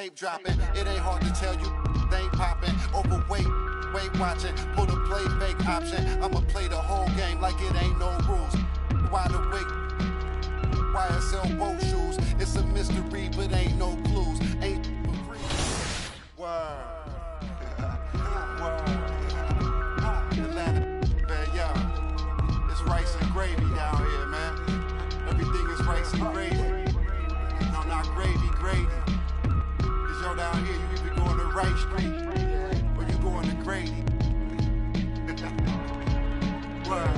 tape dropping. It ain't hard to tell you they ain't popping. Overweight, weight watching, pull the play fake option. I'ma play the whole game like it ain't no rules. Wide awake, YSL boat shoes. It's a mystery, but ain't no clues. Ain't free. Word. Atlanta, man, yo. It's rice and gravy down here, man. Everything is rice and gravy. No, not gravy, gravy. Cause yo down here, you either going to Rice Street or you going to Grady. Word.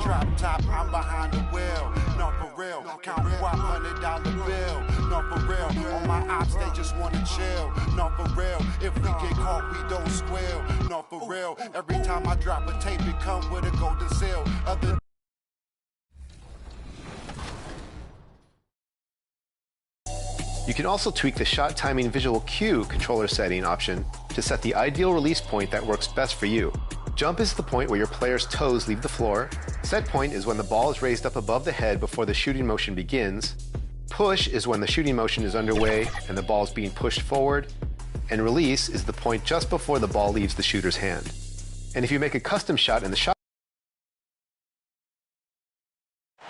Drop top, I'm behind the wheel. No, for real. Count $100 bill. No, for real. On my ops, they just wanna chill. No, for real. If we get caught, we don't squeal. No, for real. Every time I drop a tape, it come with a golden seal. You can also tweak the shot timing visual cue controller setting option to set the ideal release point that works best for you. Jump is the point where your player's toes leave the floor. Set point is when the ball is raised up above the head before the shooting motion begins. Push is when the shooting motion is underway and the ball is being pushed forward. And release is the point just before the ball leaves the shooter's hand. And if you make a custom shot in the shot...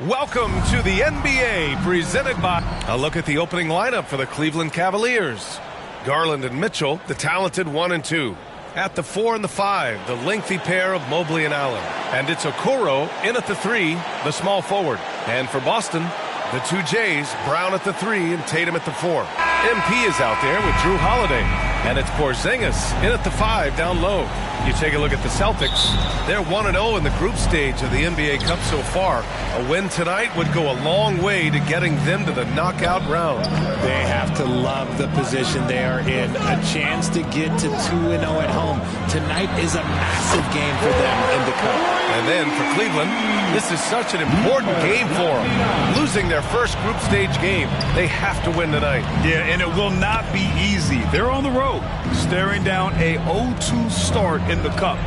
Welcome to the NBA, presented by... A look at the opening lineup for the Cleveland Cavaliers. Garland and Mitchell, the talented 1 and 2. At the 4 and the 5, the lengthy pair of Mobley and Allen. And it's Okoro in at the 3, the small forward. And for Boston, the 2 J's, Brown at the 3 and Tatum at the 4. MP is out there with Drew Holiday. And it's Porzingis in at the 5 down low. You take a look at the Celtics. They're 1-0 in the group stage of the NBA Cup so far. A win tonight would go a long way to getting them to the knockout round. They have to love the position they are in. A chance to get to 2-0 at home. Tonight is a massive game for them in the Cup. And then for Cleveland, this is such an important game for them. Losing their first group stage game, they have to win tonight. Yeah, and it will not be easy. They're on the road, staring down a 0-2 start in the Cup.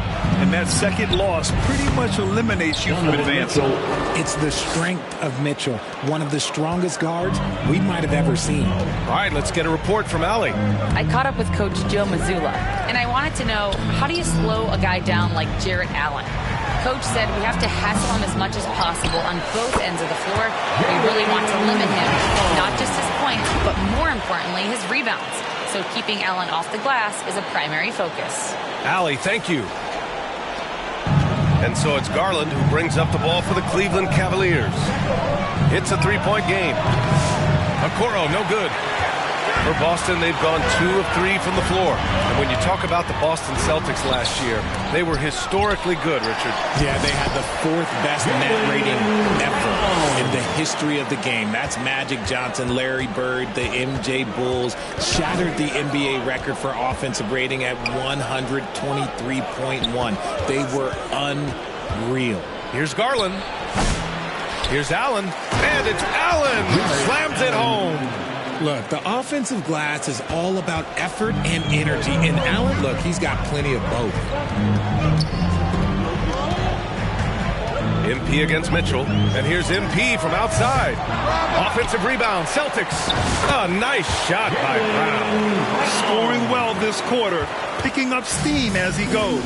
And that second loss pretty much eliminates you from advancing. It's the strength of Mitchell, one of the strongest guards we might have ever seen. All right, let's get a report from Allie. I caught up with Coach Joe Mazzulla, and I wanted to know, how do you slow a guy down like Jarrett Allen? Coach said we have to hassle him as much as possible on both ends of the floor. We really want to limit him, not just his points, but more importantly, his rebounds. So keeping Allen off the glass is a primary focus. Allie, thank you. And so it's Garland who brings up the ball for the Cleveland Cavaliers. It's a three-point game. Okoro, no good. For Boston, they've gone 2 of 3 from the floor. And when you talk about the Boston Celtics last year, they were historically good, Richard. Yeah, they had the 4th best net rating ever in the history of the game. That's Magic Johnson, Larry Bird, the MJ Bulls. Shattered the NBA record for offensive rating at 123.1. They were unreal. Here's Garland. Here's Allen. And it's Allen who slams it home. Look, the offensive glass is all about effort and energy. And Allen, look, he's got plenty of both. MP against Mitchell. And here's MP from outside. Offensive rebound, Celtics. A nice shot by Brown. Scoring well this quarter, picking up steam as he goes.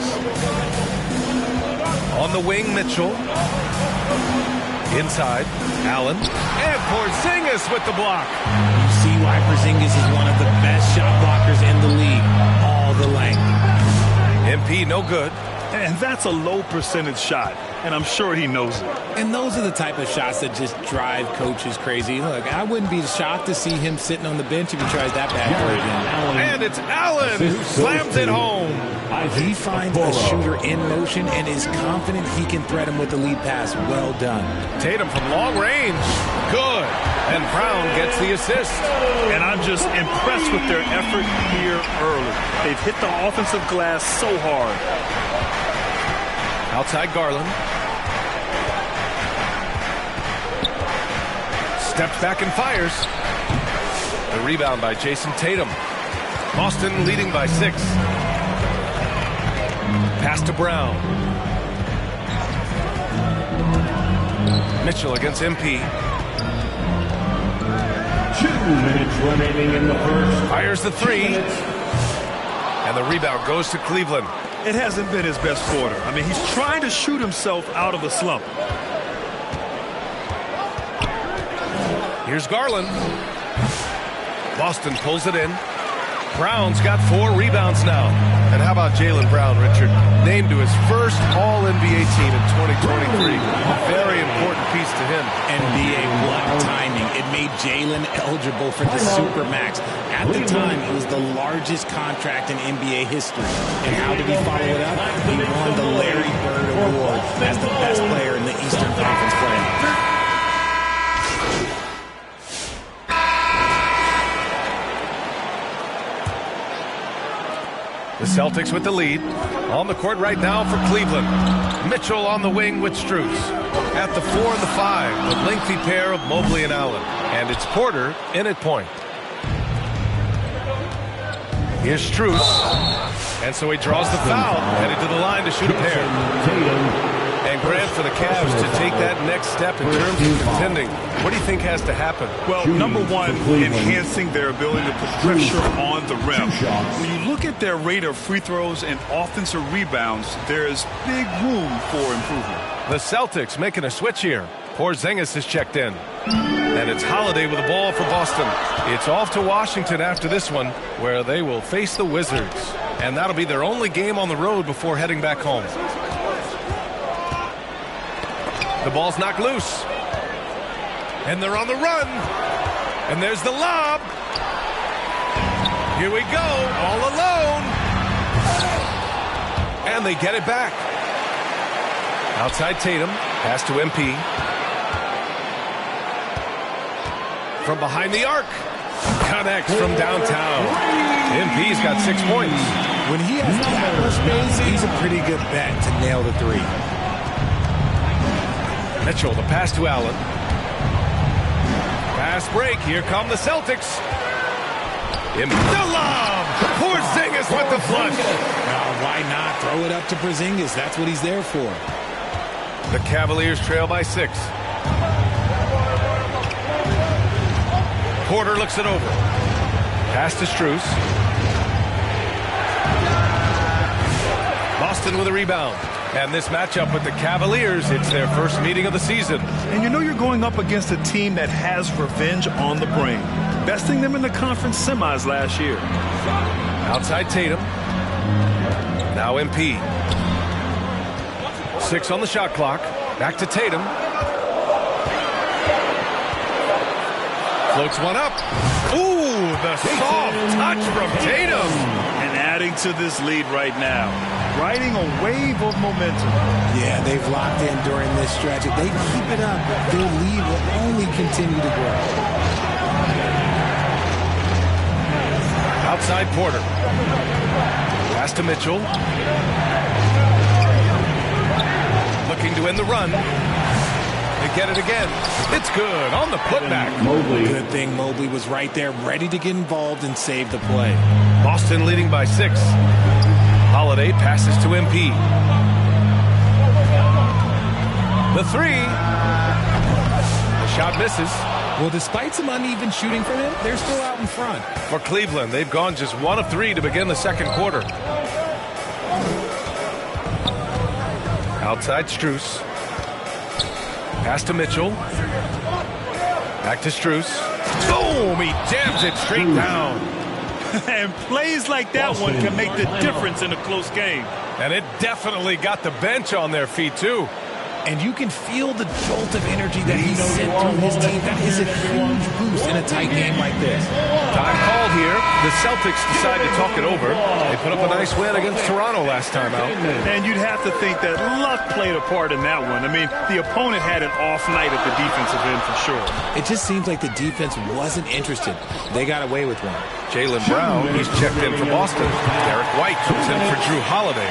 On the wing, Mitchell. Inside, Allen. And Porzingis with the block. You see why Porzingis is one of the best shot blockers in the league. All the length. MP, no good. And that's a low percentage shot, and I'm sure he knows it. And those are the type of shots that just drive coaches crazy. Look, I wouldn't be shocked to see him sitting on the bench if he tries that bad again. And it's Allen who slams it home. He finds a shooter in motion and is confident he can threat him with the lead pass. Well done. Tatum from long range. Good. And Brown gets the assist. And I'm just impressed with their effort here early. They've hit the offensive glass so hard. Outside Garland. Steps back and fires. The rebound by Jason Tatum. Boston leading by 6. Pass to Brown. Mitchell against MP. minutes remaining in the first. Fires the three. And the rebound goes to Cleveland. It hasn't been his best quarter. I mean, he's trying to shoot himself out of the slump. Here's Garland. Boston pulls it in. Brown's got 4 rebounds now. And how about Jaylen Brown, Richard? Named to his first All-NBA team in 2023. A very important piece to him. NBA block timing. It made Jaylen eligible for the Supermax. At the time, it was the largest contract in NBA history. And how did he follow it up? He won the Larry Bird Award as the best player in the Eastern Conference playoffs. The Celtics with the lead. On the court right now for Cleveland. Mitchell on the wing with Strus. At the 4 and the 5, the lengthy pair of Mobley and Allen. And it's Porter in at point. Here's Strus. And so he draws the foul. Headed to the line to shoot a pair. And Grant, for the Cavs to take that next step in terms of contending, what do you think has to happen? Well, number one, enhancing their ability to put pressure on the rim. When you look at their rate of free throws and offensive rebounds, there's big room for improvement. The Celtics making a switch here. Porzingis is checked in. And it's Holiday with the ball for Boston. It's off to Washington after this one, where they will face the Wizards. And that'll be their only game on the road before heading back home. The ball's knocked loose. And they're on the run. And there's the lob. Here we go, all alone. And they get it back. Outside Tatum, pass to MP. From behind the arc. Connects from downtown. MP's got 6 points. When he has that much space, he's a pretty good bet to nail the three. Mitchell, the pass to Allen. Pass break. Here come the Celtics. In the lob. Porzingis with the flush. Why not throw it up to Porzingis? That's what he's there for. The Cavaliers trail by 6. Porter looks it over. Pass to Strus. Boston with a rebound. And this matchup with the Cavaliers, it's their first meeting of the season. And you know you're going up against a team that has revenge on the brain, besting them in the conference semis last year. Outside Tatum. Now MP. 6 on the shot clock. Back to Tatum. Floats one up. Ooh, the soft touch from Tatum. And adding to this lead right now. Riding a wave of momentum. Yeah, they've locked in during this stretch. If they keep it up, their lead will only continue to grow. Outside Porter. Pass to Mitchell. Looking to end the run. They get it again. It's good on the putback. Good thing Mobley was right there, ready to get involved and save the play. Boston leading by 6. Holiday passes to MP. The 3. The shot misses. Well, despite some uneven shooting from him, they're still out in front. For Cleveland, they've gone just 1 of 3 to begin the second quarter. Outside Strus. Pass to Mitchell. Back to Strus. Boom! He jams it straight down. And plays like that one can make the difference in a close game. And it definitely got the bench on their feet, too. And you can feel the jolt of energy that he sent through his team. That is a huge boost in a tight game like this. Time called here. The Celtics decide to talk it over. They put up a nice win against Toronto last time out. And you'd have to think that luck played a part in that one. I mean, the opponent had an off night at the defensive end for sure. It just seems like the defense wasn't interested. They got away with one. Jaylen Brown, he's checked in for Boston. Derek White comes in for Drew Holiday.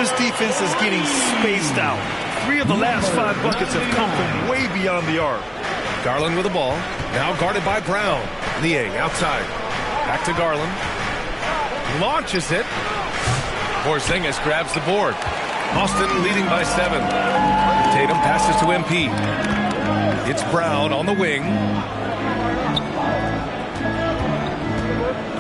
This defense is getting spaced out. 3 of the last 5 buckets have come from way beyond the arc. Garland with the ball. Now guarded by Brown. Niang outside. Back to Garland. Launches it. Porzingis grabs the board. Boston leading by 7. Tatum passes to MP. It's Brown on the wing.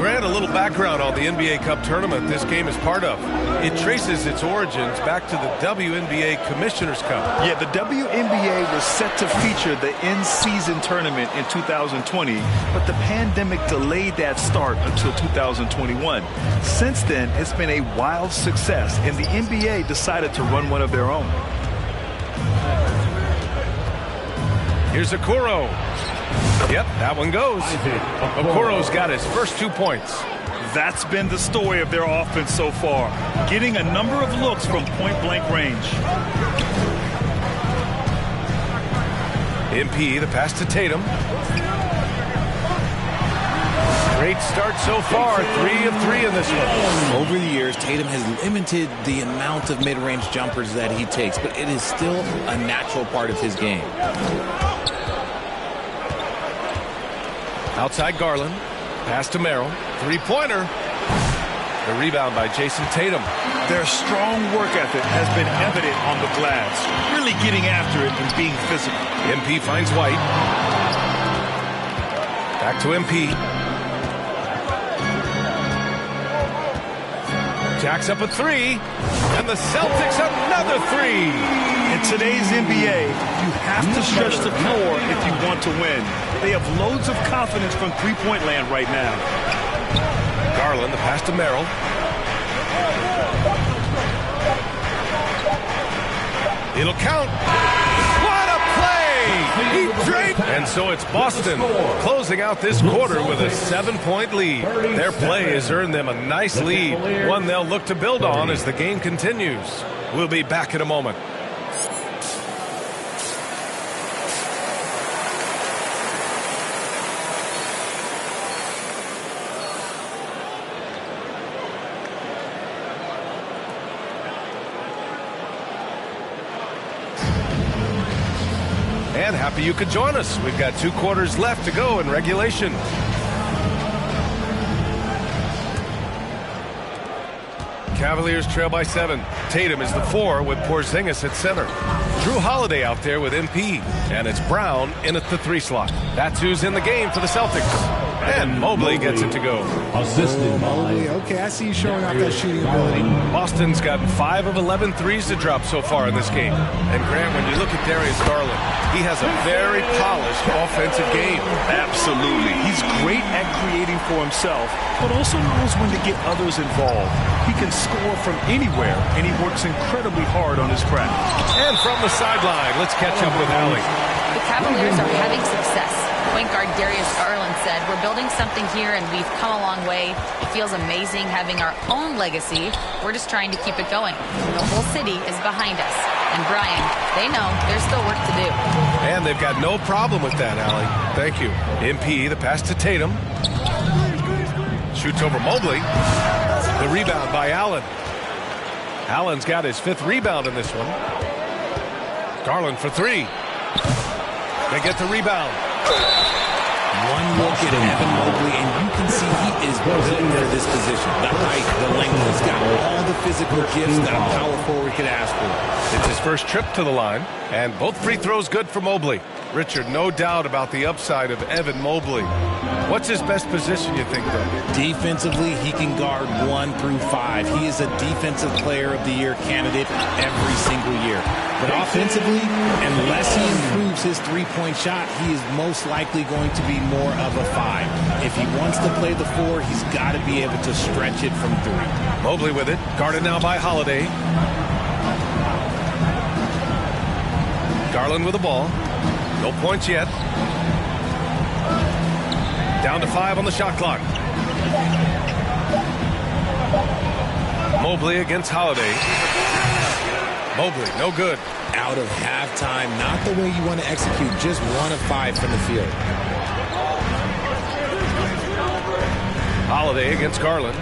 Grant, a little background on the NBA Cup tournament this game is part of. It traces its origins back to the WNBA Commissioner's Cup. Yeah, the WNBA was set to feature the in-season tournament in 2020, but the pandemic delayed that start until 2021. Since then, it's been a wild success, and the NBA decided to run one of their own. Here's Okoro. Yep, that one goes. Okoro's got his first 2 points. That's been the story of their offense so far, getting a number of looks from point-blank range. MP, the pass to Tatum. Great start so far, 3 of 3 in this one. Over the years, Tatum has limited the amount of mid-range jumpers that he takes, but it is still a natural part of his game. Outside Garland, pass to Merrill, three-pointer. The rebound by Jason Tatum. Their strong work ethic has been evident on the glass, really getting after it and being physical. MP finds White. Back to MP. Jacks up a 3, and the Celtics another 3. In today's NBA, you have to stretch the floor if you want to win. They have loads of confidence from three-point land right now. Garland, the pass to Merrill. It'll count. What a play! He draped. And so it's Boston closing out this quarter with a 7-point lead. Their play has earned them a nice lead, one they'll look to build on as the game continues. We'll be back in a moment. And happy you could join us. We've got 2 quarters left to go in regulation. Cavaliers trail by 7. Tatum is the 4 with Porzingis at center. Drew Holiday out there with MP. And it's Brown in at the 3 slot. That's who's in the game for the Celtics. And Mobley gets it to go. Assisted by. Okay, I see you showing off that shooting ability. Boston's gotten 5 of 11 threes to drop so far in this game. And Grant, when you look at Darius Garland, he has a very polished offensive game. Absolutely. He's great at creating for himself, but also knows when to get others involved. He can score from anywhere, and he works incredibly hard on his craft. And from the sideline, let's catch up with Allie. The Cavaliers are having success. Point guard Darius Garland said, "We're building something here and we've come a long way. It feels amazing having our own legacy. We're just trying to keep it going. The whole city is behind us." And Brian, they know there's still work to do. And they've got no problem with that, Allie. Thank you. MP, the pass to Tatum. Shoots over Mobley. The rebound by Allen. Allen's got his 5th rebound in this one. Garland for 3. They get the rebound. One look at Evan Mobley, and you can see he is built for this position. The height, the length, he's got all the physical gifts that a power forward could ask for. It's his first trip to the line, and both free throws good for Mobley. Richard, no doubt about the upside of Evan Mobley. What's his best position, you think, though? Defensively, he can guard 1 through 5. He is a Defensive Player of the Year candidate every single year. But offensively, unless he improves his three-point shot, he is most likely going to be more of a 5. If he wants to play the 4, he's got to be able to stretch it from 3. Mobley with it, guarded now by Holiday. Garland with the ball. No points yet. Down to 5 on the shot clock. Mobley against Holiday. Mobley, no good. Out of halftime, not the way you want to execute, just 1 of 5 from the field. Holiday against Garland.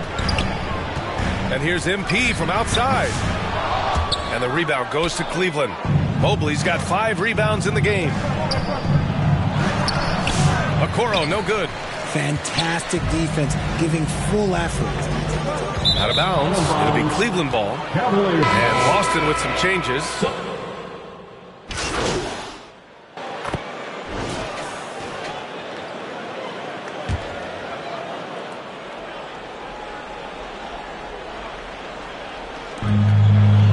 And here's MP from outside. And the rebound goes to Cleveland. Mobley's got 5 rebounds in the game. Okoro, no good. Fantastic defense, giving full effort. Out of bounds. It'll be Cleveland ball. And Boston with some changes.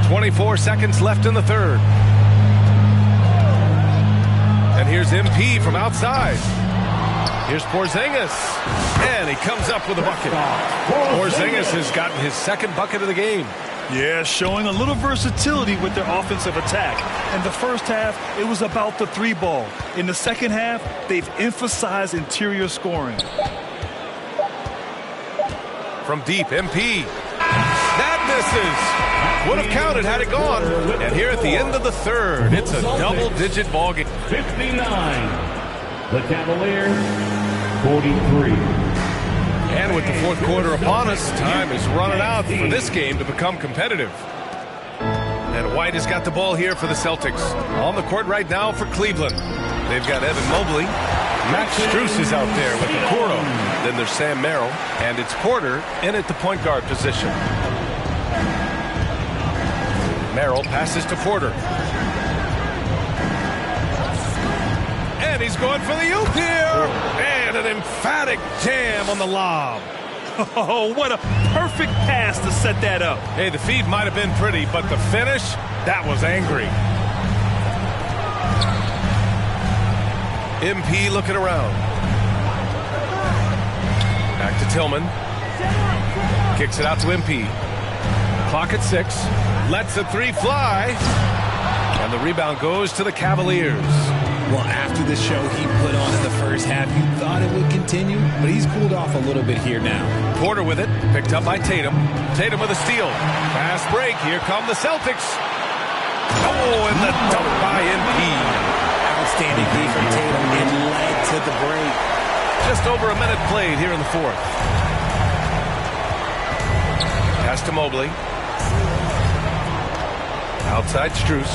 24 seconds left in the third. And here's MP from outside. Here's Porzingis. And he comes up with a bucket. Porzingis has gotten his second bucket of the game. Yeah, showing a little versatility with their offensive attack. In the first half, it was about the three ball. In the second half, they've emphasized interior scoring. From deep, MP. That misses. Would have counted had it gone. And here at the end of the third, it's a double-digit ball game. 59. The Cavaliers, 43. And with the fourth quarter upon us, time is running out for this game to become competitive. And White has got the ball here for the Celtics. On the court right now for Cleveland. They've got Evan Mobley. Max Strus is out there with Okoro. Then there's Sam Merrill. And it's Porter in at the point guard position. Merrill passes to Porter. And he's going for the oop here. And an emphatic jam on the lob. Oh, what a perfect pass to set that up. Hey, the feed might have been pretty, but the finish, that was angry. MP looking around. Back to Tillman. Kicks it out to MP. Clock at 6. Lets the three fly. And the rebound goes to the Cavaliers. Well, after the show he put on in the first half, you thought it would continue, but he's cooled off a little bit here now. Porter with it, picked up by Tatum. Tatum with a steal. Fast break, here come the Celtics. Oh, and the dunk by MP. Outstanding D from Tatum. It led to the break. Just over a minute played here in the fourth. Pass to Mobley. Outside Strus.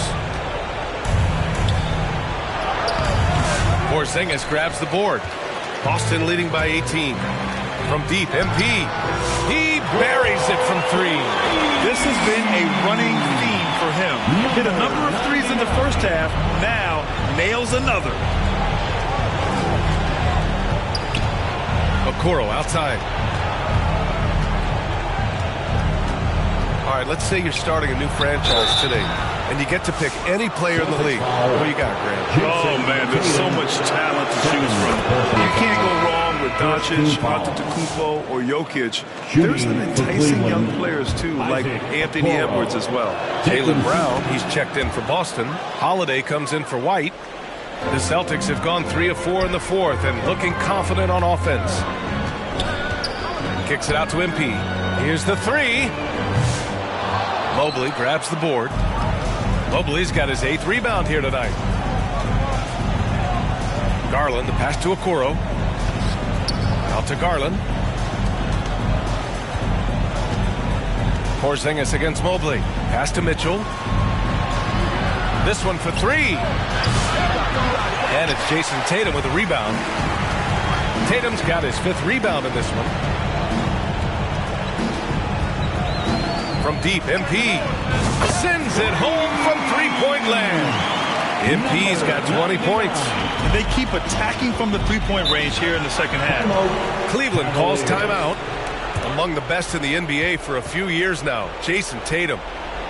Porzingis grabs the board. Boston leading by 18. From deep, MP. He buries it from three. This has been a running theme for him. Hit a number of threes in the first half. Now nails another. Okoro outside. All right, let's say you're starting a new franchise today, and you get to pick any player in the league. What do you got, Grant? Oh, man, there's so much talent to choose from. You can't go wrong with Doncic, Antetokounmpo, or Jokic. There's some enticing young players, too, like Anthony Edwards as well. Jaylen Brown, he's checked in for Boston. Holiday comes in for White. The Celtics have gone 3 of 4 in the fourth and looking confident on offense. Kicks it out to MP. Here's the three. Mobley grabs the board. Mobley's got his 8th rebound here tonight. Garland, the pass to Okoro. Out to Garland. Porzingis against Mobley. Pass to Mitchell. This one for three. And it's Jason Tatum with a rebound. Tatum's got his 5th rebound in this one. From deep, MP sends it home from three-point land. MP's got 20 points. They keep attacking from the three-point range here in the second half. Cleveland calls timeout. Among the best in the NBA for a few years now, Jason Tatum.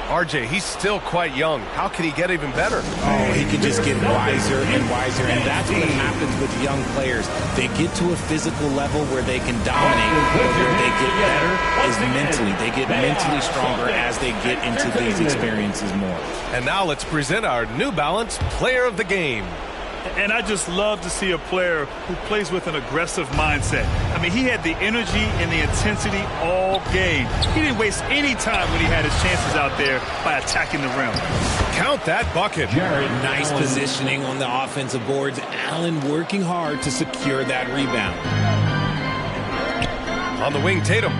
RJ, he's still quite young. How can he get even better? Oh, he can just get wiser and wiser, and that's what happens with young players. They get to a physical level where they can dominate, but where they get better is mentally. They get mentally stronger as they get into these experiences more. And now let's present our New Balance Player of the Game. And I just love to see a player who plays with an aggressive mindset. I mean, he had the energy and the intensity all game. He didn't waste any time when he had his chances out there by attacking the rim. Count that bucket. Nice positioning on the offensive boards. Allen working hard to secure that rebound. On the wing, Tatum.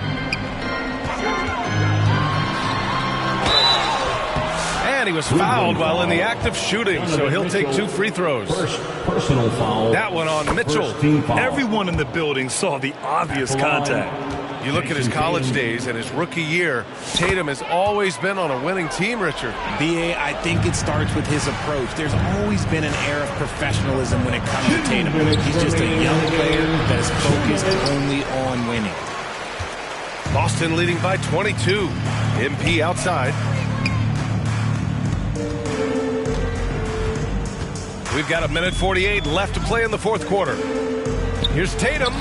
And he was fouled while in the act of shooting, so he'll take 2 free throws. Personal foul. That one on Mitchell. Everyone in the building saw the obvious contact. You look at his college days and his rookie year, Tatum has always been on a winning team, Richard. B.A., I think it starts with his approach. There's always been an air of professionalism when it comes to Tatum. He's just a young player that is focused only on winning. Boston leading by 22. MP outside. We've got 1:48 left to play in the fourth quarter. Here's Tatum.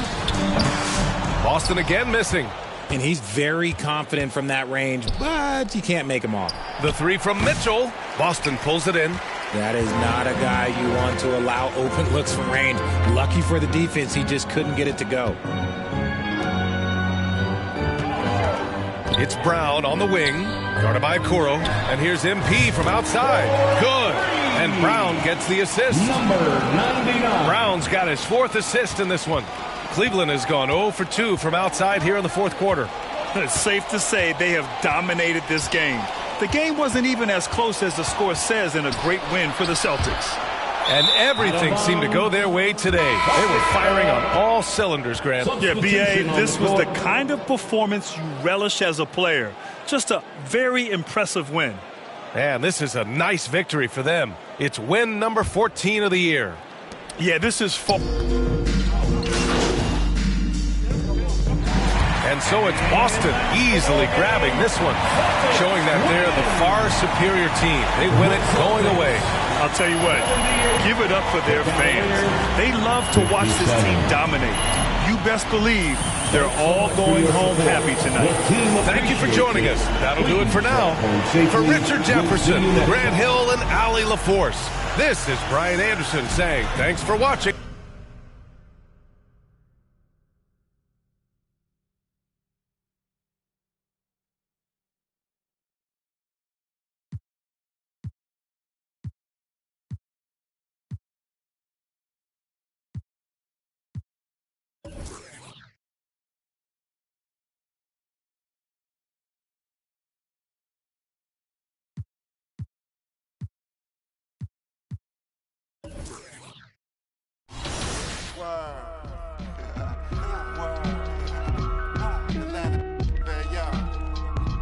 Boston again missing. And he's very confident from that range, but you can't make him off. The three from Mitchell. Boston pulls it in. That is not a guy you want to allow open looks from range. Lucky for the defense, he just couldn't get it to go. It's Brown on the wing, guarded by Kuro. And here's MP from outside. Good. And Brown gets the assist. Number 99. Brown's got his fourth assist in this one. Cleveland has gone 0 for 2 from outside here in the fourth quarter. It's safe to say they have dominated this game. The game wasn't even as close as the score says in a great win for the Celtics. And everything seemed to go their way today. They were firing on all cylinders, Grant. Yeah, B.A., this was the kind of performance you relish as a player. Just a very impressive win. And this is a nice victory for them. It's win number 14 of the year. Yeah, this is And so it's Boston easily grabbing this one, showing that they're the far superior team. They win it going away. I'll tell you what, give it up for their fans. They love to watch this team dominate. You best believe they're all going home happy tonight. Thank you for joining us. That'll do it for now. For Richard Jefferson, Grant Hill, and Ali LaForce, this is Brian Anderson saying thanks for watching.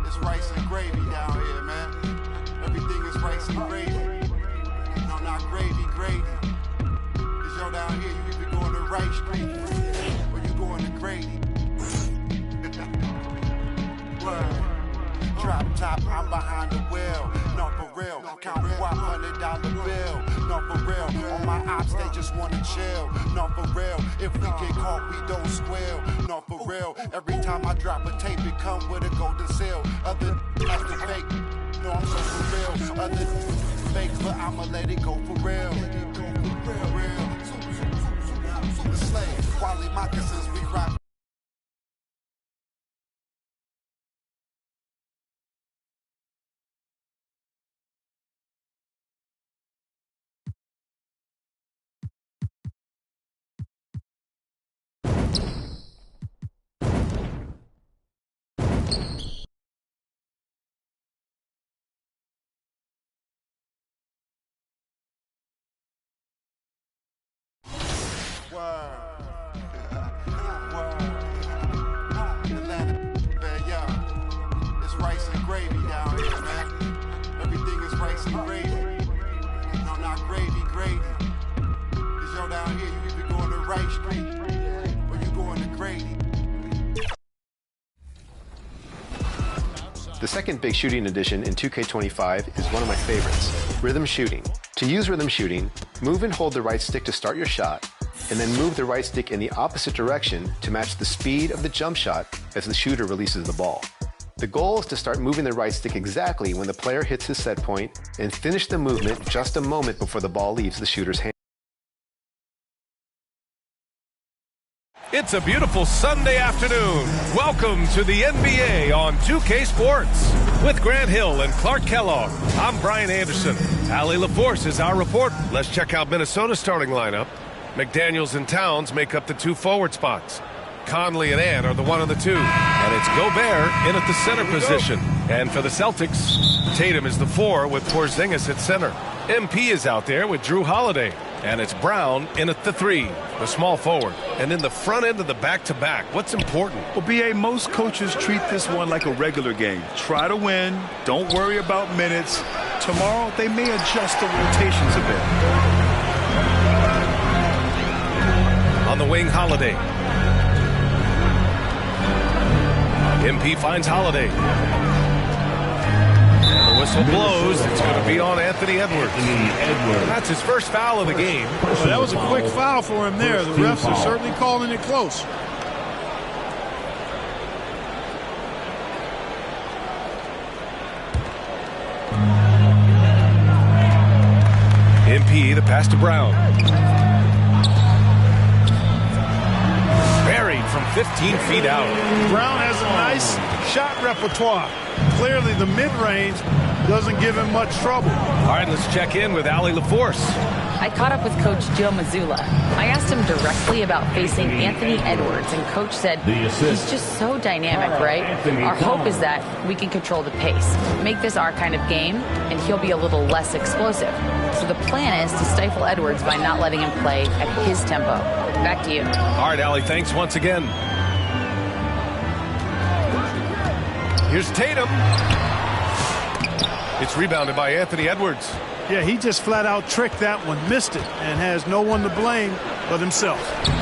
It's rice and gravy down here, man. Everything is rice and gravy. No, not gravy, gravy. Cause yo down here, you either going to Rice Street or you going to Grady. Word. Drop top, I'm behind the wheel. No, for real. Count $100 bill. No, for real. On my ops, they just wanna chill. No, for real. If we get caught, we don't squeal. No, for real. Every time I drop a tape, it come with a golden seal. Other that's the fake. No, I'm so for real. Other fake, but I'ma let it go for real. Real. Super slave. Quality moccasins, we rock. It's rice and gravy down here, man. Everything is rice and gravy. No, not gravy, gravy. Cause yo down here, you either going to Rice Street or you going to Grady. The second big shooting addition in 2K25 is one of my favorites, rhythm shooting. To use rhythm shooting, move and hold the right stick to start your shot, and then move the right stick in the opposite direction to match the speed of the jump shot as the shooter releases the ball. The goal is to start moving the right stick exactly when the player hits his set point and finish the movement just a moment before the ball leaves the shooter's hand. It's a beautiful Sunday afternoon. Welcome to the NBA on 2K Sports. With Grant Hill and Clark Kellogg, I'm Brian Anderson. Ali LaForce is our reporter. Let's check out Minnesota's starting lineup. McDaniels and Towns make up the two forward spots. Conley and Ann are the one of the two. And it's Gobert in at the center position. And for the Celtics, Tatum is the 4 with Porzingis at center. MP is out there with Drew Holiday. And it's Brown in at the 3, the small forward. And in the front end of the back-to-back, what's important? Well, B.A., most coaches treat this one like a regular game. Try to win. Don't worry about minutes. Tomorrow, they may adjust the rotations a bit. On the wing, Holiday. MP finds Holiday. whistle blows. It's going to be on Anthony Edwards. That's his first foul of the game. Well, that was a quick foul for him there. The refs are certainly calling it close. MP, the pass to Brown. Buried from 15 feet out. Brown has a nice shot repertoire. Clearly the mid-range doesn't give him much trouble. All right, let's check in with Allie LaForce. I caught up with Coach Joe Mazzulla. I asked him directly about facing Anthony Edwards, and Coach said he's just so dynamic, right? Our hope is that we can control the pace, make this our kind of game, and he'll be a little less explosive. So the plan is to stifle Edwards by not letting him play at his tempo. Back to you. All right, Allie, thanks once again. Here's Tatum. It's rebounded by Anthony Edwards. Yeah, he just flat out tricked that one, missed it, and has no one to blame but himself.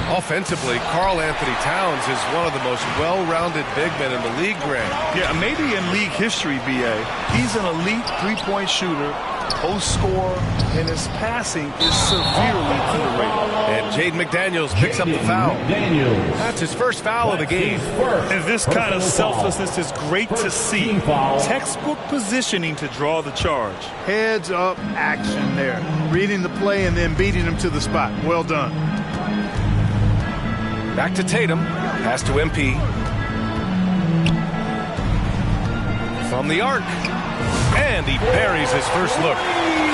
Offensively, Karl Anthony Towns is one of the most well-rounded big men in the league, Grant. Yeah, maybe in league history, B.A. He's an elite three-point shooter, post scorer, and his passing is severely underrated. And Jaden McDaniels picks up the foul. That's his first foul of the game. And this kind of selflessness is great to see. Textbook positioning to draw the charge. Heads up action there. Reading the play and then beating him to the spot. Well done. Back to Tatum. Pass to MP. From the arc. And he buries his first look.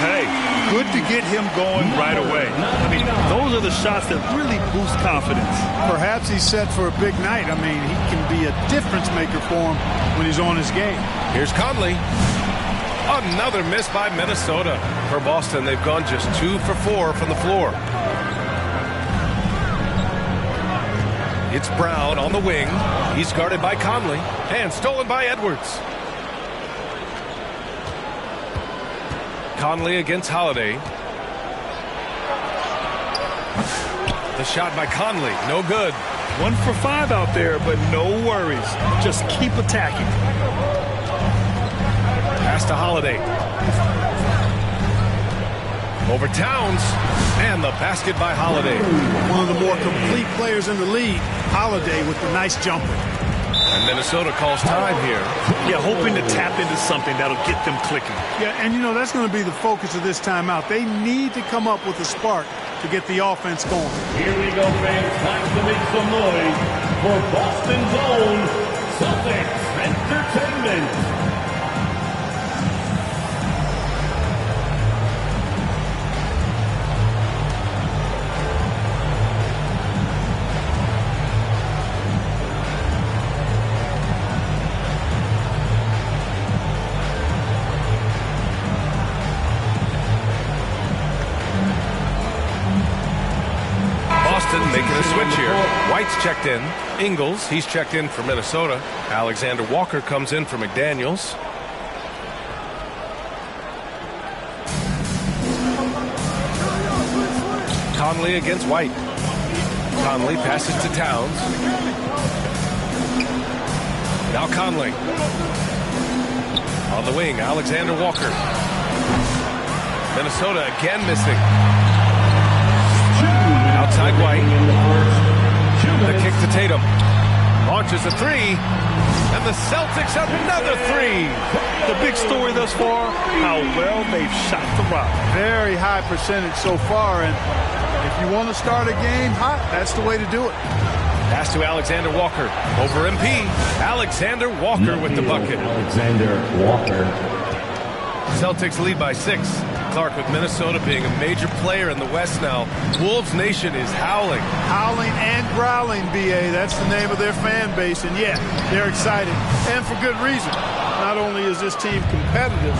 Hey, good to get him going right away. I mean, those are the shots that really boost confidence. Perhaps he's set for a big night. I mean, he can be a difference maker for him when he's on his game. Here's Conley. Another miss by Minnesota. For Boston, they've gone just 2 for 4 from the floor. It's Brown on the wing. He's guarded by Conley and stolen by Edwards. Conley against Holiday. The shot by Conley, no good. 1 for 5 out there, but no worries. Just keep attacking. Pass to Holiday. Over Towns, and the basket by Holiday. One of the more complete players in the league, Holiday with the nice jumper. And Minnesota calls time here. Yeah, hoping to tap into something that'll get them clicking. Yeah, and you know, that's going to be the focus of this timeout. They need to come up with a spark to get the offense going. Here we go, fans. Time to make some noise for Boston's own Celtics Entertainment. Making a switch here. White's checked in. Ingles, he's checked in for Minnesota. Alexander Walker comes in for McDaniels. Conley against White. Conley passes to Towns. Now Conley. On the wing, Alexander Walker. Minnesota again missing. Outside White. The kick to Tatum. Launches a three. And the Celtics have another three. The big story thus far, how well they've shot the rock. Very high percentage so far. And if you want to start a game hot, that's the way to do it. Pass to Alexander Walker. Over MP. Alexander Walker with the bucket. Alexander Walker. Celtics lead by 6. Clark, with Minnesota being a major player in the West now, Wolves Nation is howling. Howling and growling, B.A. That's the name of their fan base. And, yeah, they're excited. And for good reason. Not only is this team competitive,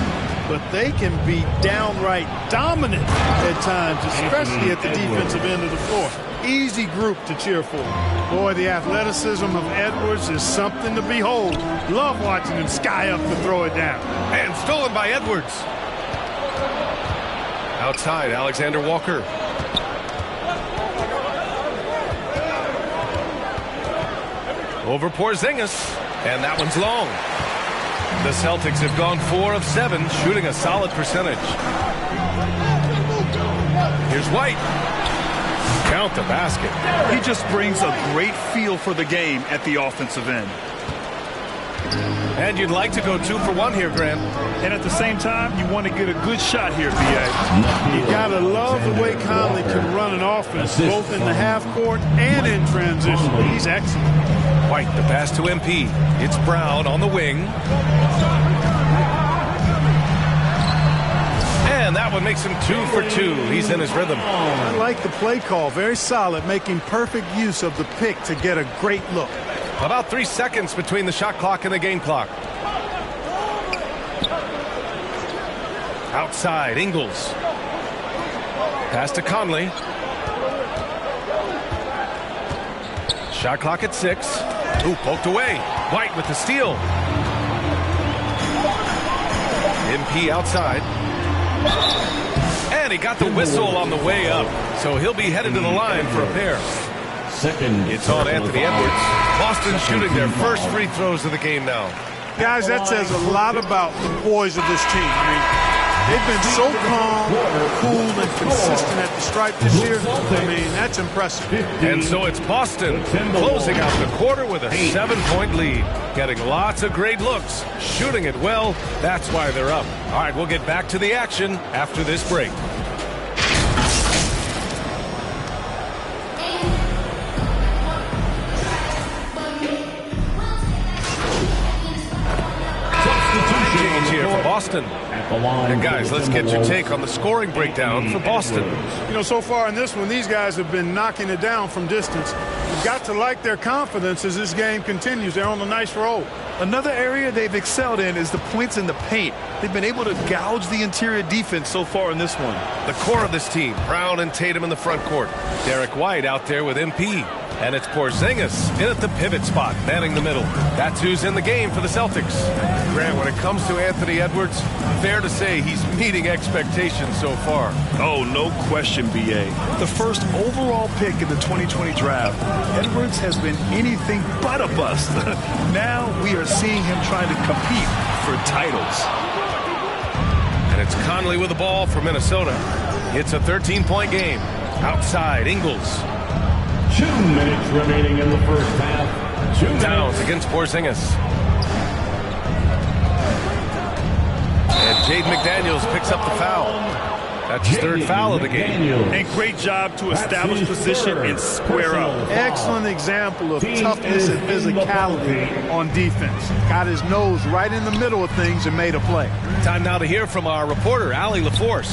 but they can be downright dominant at times, especially at the defensive end of the floor. Easy group to cheer for. Boy, the athleticism of Edwards is something to behold. Love watching him sky up to throw it down. And stolen by Edwards. Outside, Alexander Walker. Over Porzingis. And that one's long. The Celtics have gone 4 of 7, shooting a solid percentage. Here's White. Count the basket. He just brings a great feel for the game at the offensive end. And you'd like to go 2 for 1 here, Grant. And at the same time, you want to get a good shot here, B.A. You got to love the way Conley can run an offense, both in the half court and in transition. He's excellent. White, the pass to MP. It's Brown on the wing. And that one makes him 2 for 2. He's in his rhythm. I like the play call. Very solid, making perfect use of the pick to get a great look. About 3 seconds between the shot clock and the game clock. Outside, Ingles. Pass to Conley. Shot clock at 6. Ooh, poked away. White with the steal. MP outside. And he got the whistle on the way up. So he'll be headed to the line for a pair. It's on Anthony Edwards. Boston shooting their first free throws of the game now. Guys, that says a lot about the poise of this team. I mean, they've been so calm, cool, and consistent at the stripe this year. I mean, that's impressive. And so it's Boston closing out the quarter with a 7-point lead. Getting lots of great looks, shooting it well. That's why they're up. All right, we'll get back to the action after this break. Here for Boston. And guys, let's get your take on the scoring breakdown for Boston. You know, so far in this one, these guys have been knocking it down from distance. You've got to like their confidence as this game continues. They're on a nice roll. Another area they've excelled in is the points in the paint. They've been able to gouge the interior defense so far in this one. The core of this team, Brown and Tatum in the front court. Derek White out there with MP. And it's Porzingis in at the pivot spot, manning the middle. That's who's in the game for the Celtics. Grant, when it comes to Anthony Edwards, fair to say he's meeting expectations so far. Oh, no question, B.A. The first overall pick in the 2020 draft, Edwards has been anything but a bust. Now we are seeing him trying to compete for titles. And it's Conley with the ball for Minnesota. It's a 13-point game. Outside, Ingles. 2 minutes remaining in the first half. Downs against Porzingis. And Jaden McDaniels picks up the foul. That's his 3rd foul of the game. And great job to establish position and square up. Excellent example of toughness and physicality on defense. Got his nose right in the middle of things and made a play. Time now to hear from our reporter, Allie LaForce.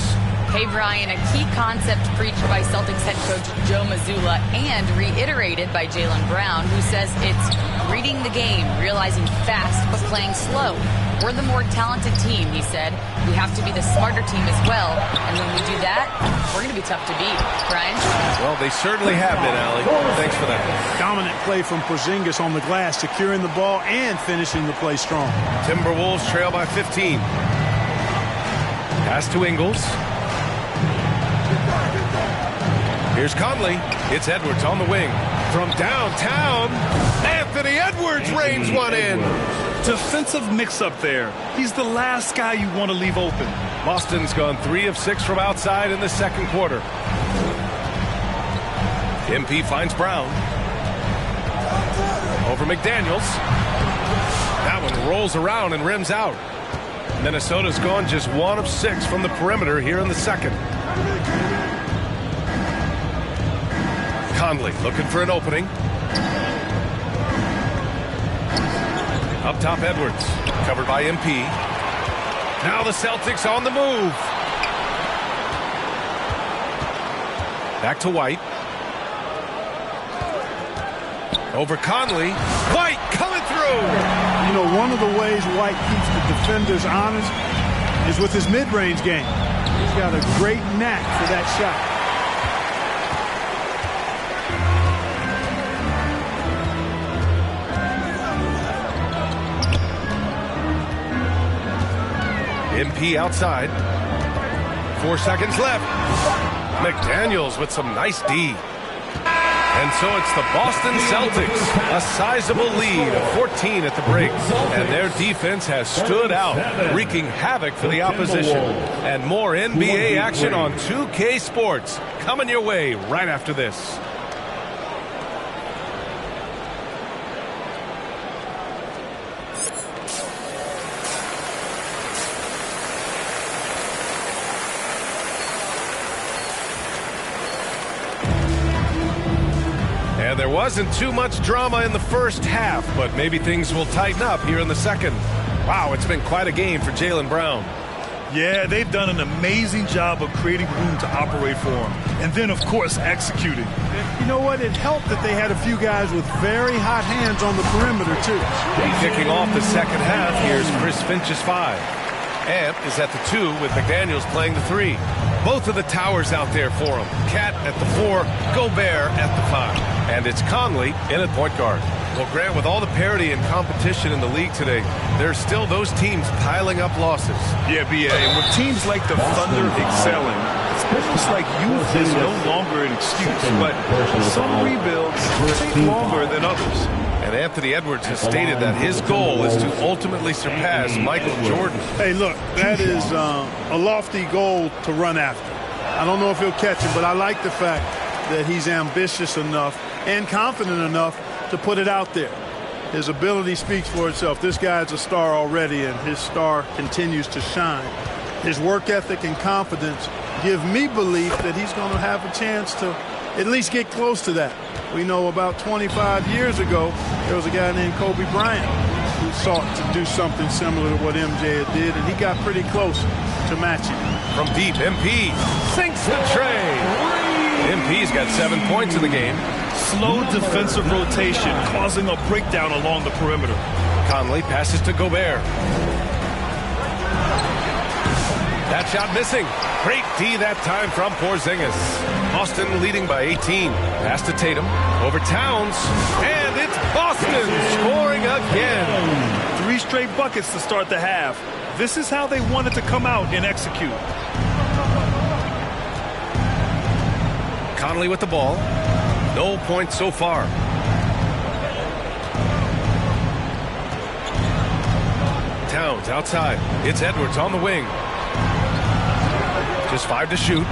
Hey, Brian, a key concept preached by Celtics head coach Joe Mazzulla and reiterated by Jaylen Brown, who says it's reading the game, realizing fast but playing slow. We're the more talented team, he said. We have to be the smarter team as well. And when we do that, we're going to be tough to beat. Brian? Well, they certainly have been, Allie. Thanks for that. Dominant play from Porzingis on the glass, securing the ball and finishing the play strong. Timberwolves trail by 15. Pass to Ingles. Here's Conley. It's Edwards on the wing. From downtown, Anthony Edwards rains one in. Defensive mix-up there. He's the last guy you want to leave open. Boston's gone 3 of 6 from outside in the second quarter. MP finds Brown. Over McDaniels. That one rolls around and rims out. Minnesota's gone just 1 of 6 from the perimeter here in the second. Conley looking for an opening. Up top, Edwards. Covered by MP. Now the Celtics on the move. Back to White. Over Conley. White coming through. You know, one of the ways White keeps the defenders honest is with his mid-range game. He's got a great knack for that shot. MP outside. 4 seconds left. McDaniels with some nice D. And so it's the Boston Celtics, a sizable lead of 14 at the break. And their defense has stood out, wreaking havoc for the opposition. And more NBA action on 2K Sports coming your way right after this. And there wasn't too much drama in the first half, but maybe things will tighten up here in the second. Wow, it's been quite a game for Jaylen Brown. Yeah, they've done an amazing job of creating room to operate for him. And then, of course, executing. You know what? It helped that they had a few guys with very hot hands on the perimeter, too. Kicking off the second half, here's Chris Finch's 5. Ant is at the 2 with McDaniels playing the 3. Both of the towers out there for him. Cat at the 4, Gobert at the 5. And it's Conley in at point guard. Well, Grant, with all the parity and competition in the league today, there's still those teams piling up losses. Yeah, B.A., and with teams like the Thunder excelling, it's almost like youth is no longer an excuse, but some rebuilds take longer than others. And Anthony Edwards has stated that his goal is to ultimately surpass Michael Jordan. Hey, look, that is a lofty goal to run after. I don't know if he'll catch it, but I like the fact that he's ambitious enough and confident enough to put it out there. His ability speaks for itself. This guy's a star already, and his star continues to shine. His work ethic and confidence give me belief that he's going to have a chance to at least get close to that. We know about 25 years ago, there was a guy named Kobe Bryant who sought to do something similar to what MJ did, and he got pretty close to matching. From deep, MP sinks the tray. MP's got 7 points in the game. Slow defensive rotation causing a breakdown along the perimeter. Conley passes to Gobert. That shot missing. Great D that time from Porzingis. Boston leading by 18. Pass to Tatum. Over Towns. And it's Boston scoring again. 3 straight buckets to start the half. This is how they wanted to come out and execute. Conley with the ball. No points so far. Towns outside. It's Edwards on the wing. Just 5 to shoot.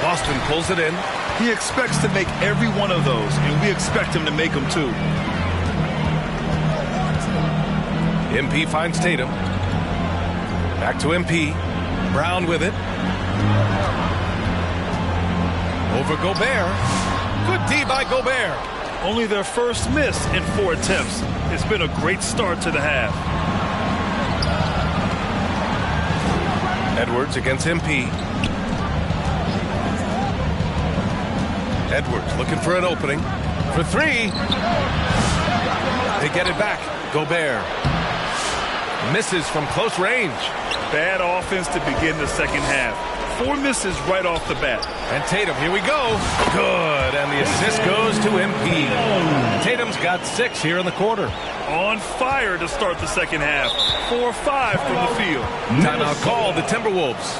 Boston pulls it in. He expects to make every one of those, and we expect him to make them too. MP finds Tatum. Back to MP. Brown with it. Over Gobert. Good D by Gobert. Only their first miss in 4 attempts. It's been a great start to the half. Edwards against MP. Edwards looking for an opening. For 3. They get it back. Gobert. Misses from close range. Bad offense to begin the second half. 4 misses right off the bat. And Tatum, here we go. Good, and the assist goes to MP. Tatum's got 6 here in the quarter. On fire to start the second half. 4-5 from the field. Timeout called the Timberwolves.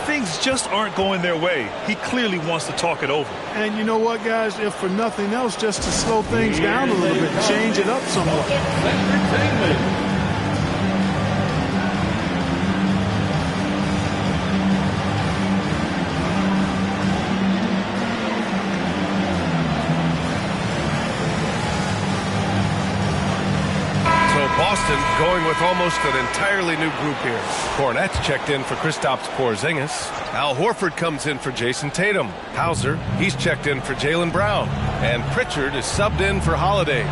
Things just aren't going their way. He clearly wants to talk it over. And you know what, guys? If for nothing else, just to slow things down a little bit, change it up somewhat. Boston going with almost an entirely new group here. Cornette's checked in for Kristaps Porzingis. Al Horford comes in for Jason Tatum. Hauser, he's checked in for Jaylen Brown. And Pritchard is subbed in for Holiday.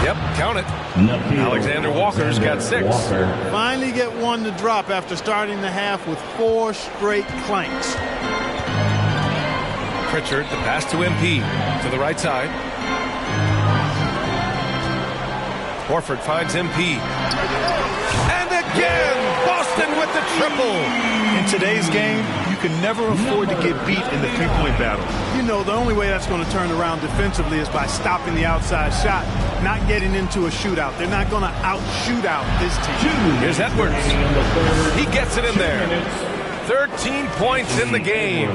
Yep, count it. Alexander Walker's got 6. Finally get one to drop after starting the half with 4 straight clanks. Pritchard, the pass to MP. To the right side. Horford finds MP. And again, Boston with the triple. In today's game, you can never afford to get beat in the three-point battle. You know, the only way that's going to turn around defensively is by stopping the outside shot, not getting into a shootout. They're not going to out-shoot out this team. Here's Edwards. He gets it in there. 13 points in the game.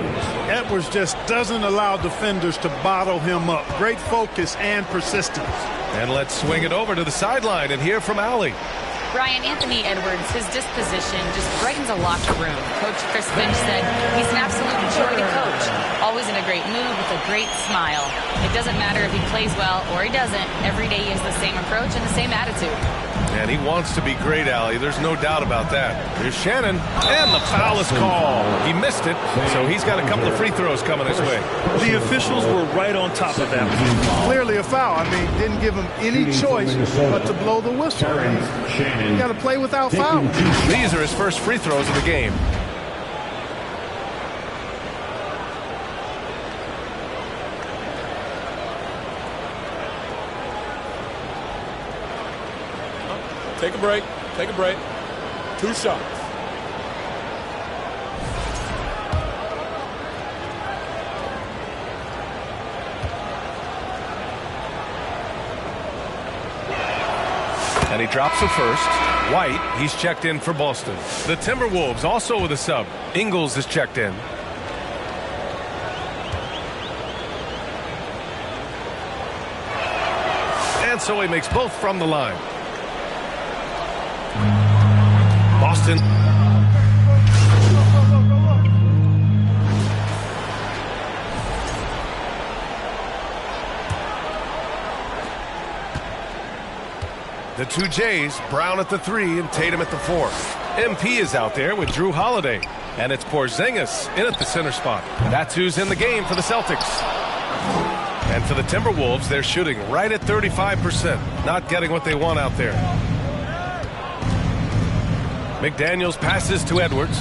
Edwards just doesn't allow defenders to bottle him up. Great focus and persistence. And let's swing it over to the sideline and hear from Allie. Brian, Anthony Edwards, his disposition just brightens a locker room. Coach Chris Finch said he's an absolute joy to coach. Always in a great mood with a great smile. It doesn't matter if he plays well or he doesn't. Every day he has the same approach and the same attitude. And he wants to be great, Allie. There's no doubt about that. Here's Shannon, and the foul is called. He missed it, so he's got a couple of free throws coming his way. The officials were right on top of that. Clearly a foul. I mean, didn't give him any choice but to blow the whistle. You got to play without foul. These are his first free throws of the game. Take a break. Take a break. 2 shots. And he drops the first. White, he's checked in for Boston. The Timberwolves also with a sub. Ingles is checked in. And so he makes both from the line. Boston. The two Jays, Brown at the 3 and Tatum at the 4. MP is out there with Drew Holiday. And it's Porzingis in at the center spot. That's who's in the game for the Celtics. And for the Timberwolves, they're shooting right at 35%. Not getting what they want out there. McDaniels passes to Edwards.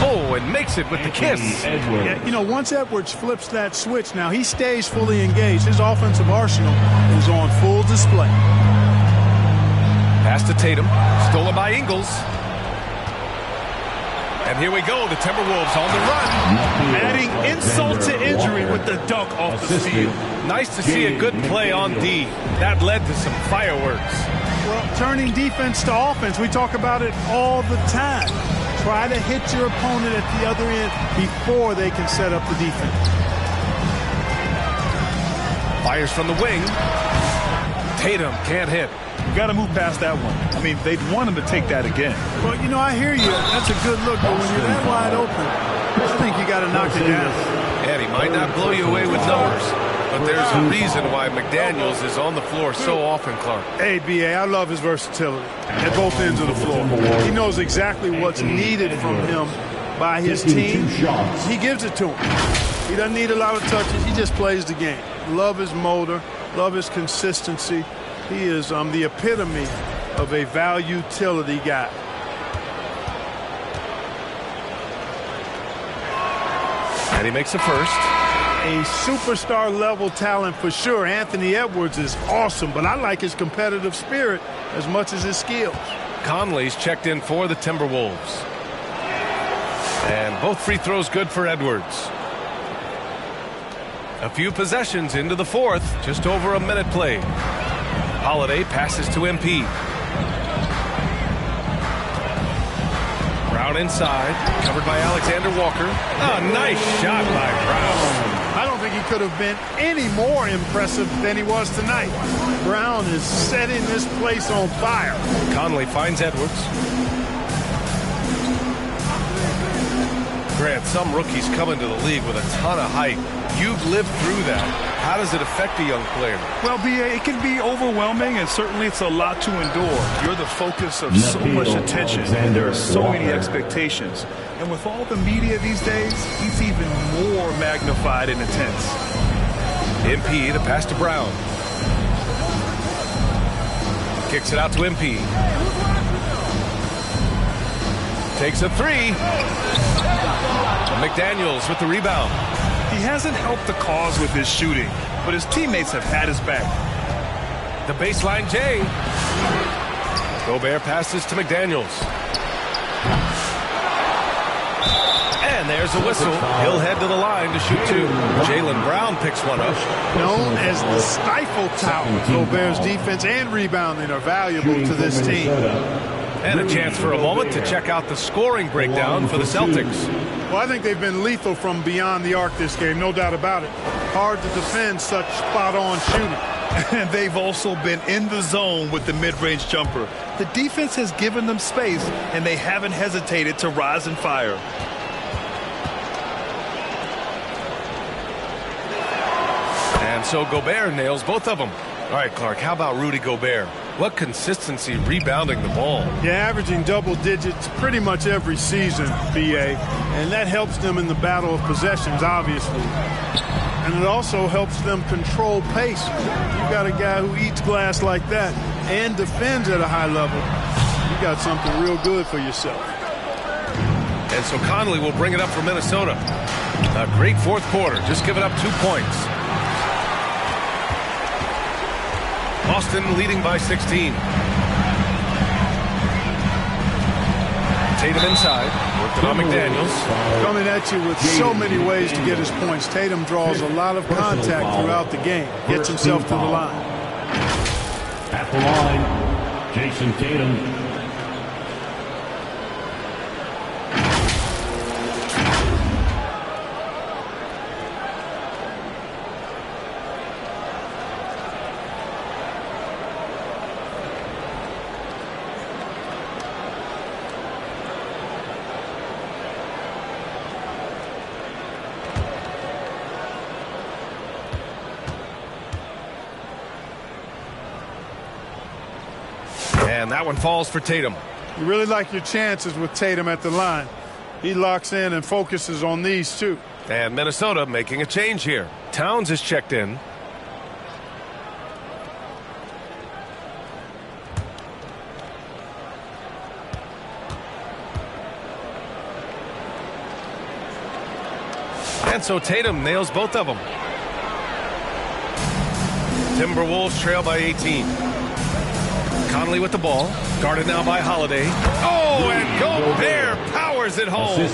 Oh, and makes it with the kiss. Yeah, you know, once Edwards flips that switch, now he stays fully engaged. His offensive arsenal is on full display. Pass to Tatum. Stolen by Ingles. And here we go. The Timberwolves on the run. Adding insult to injury with the dunk off the field. Nice to see a good play on D. That led to some fireworks. Well, turning defense to offense, we talk about it all the time. Try to hit your opponent at the other end before they can set up the defense. Fires from the wing. Tatum can't hit. You got to move past that one. I mean, they'd want him to take that again. Well, you know, I hear you. That's a good look, but when you're that wide open, I think you got to knock it down. And he might not blow you away with numbers, but there's a reason why McDaniels is on the floor so often, Clark. Hey, B.A., I love his versatility at both ends of the floor. He knows exactly what's needed from him by his team. He gives it to him. He doesn't need a lot of touches. He just plays the game. Love his motor. Love his consistency. He is the epitome of a value-utility guy. And he makes the first. A superstar-level talent for sure. Anthony Edwards is awesome, but I like his competitive spirit as much as his skills. Conley's checked in for the Timberwolves. And both free throws good for Edwards. A few possessions into the fourth. Just over a minute played. Holiday passes to MP. Brown inside, covered by Alexander Walker. A nice shot by Brown. I don't think he could have been any more impressive than he was tonight. Brown is setting this place on fire. Conley finds Edwards. Grant, some rookies come into the league with a ton of height. You've lived through that. How does it affect a young player? Well, B.A., it can be overwhelming, and certainly it's a lot to endure. You're the focus of so much attention, and there are so many expectations. And with all the media these days, he's even more magnified and intense. MP, the pass to Brown. Kicks it out to MP. Takes a 3. McDaniels with the rebound. He hasn't helped the cause with his shooting, but his teammates have had his back. The baseline J. Gobert passes to McDaniels. And there's a whistle. He'll head to the line to shoot 2. Jaylen Brown picks one up. Known as the stifle tower. Gobert's defense and rebounding are valuable to this team. And a chance for a moment to check out the scoring breakdown for the Celtics. Well, I think they've been lethal from beyond the arc this game, no doubt about it. Hard to defend such spot-on shooting. And they've also been in the zone with the mid-range jumper. The defense has given them space, and they haven't hesitated to rise and fire. And so Gobert nails both of them. All right, Clark, how about Rudy Gobert? What consistency rebounding the ball. Yeah, averaging double digits pretty much every season, BA. And that helps them in the battle of possessions, obviously. And it also helps them control pace. You got a guy who eats glass like that and defends at a high level. You got something real good for yourself. And so Conley will bring it up for Minnesota. A great fourth quarter, just giving up 2 points. Boston leading by 16. Tatum inside, working on McDaniels. Coming at you with so many ways to get his points. Tatum draws a lot of contact throughout the game. Gets himself to the line. At the line, Jason Tatum. And that one falls for Tatum. You really like your chances with Tatum at the line. He locks in and focuses on these two. And Minnesota making a change here. Towns is checked in. And so Tatum nails both of them. Timberwolves trail by 18. Conley with the ball. Guarded now by Holiday. Oh, and Gobert powers it home.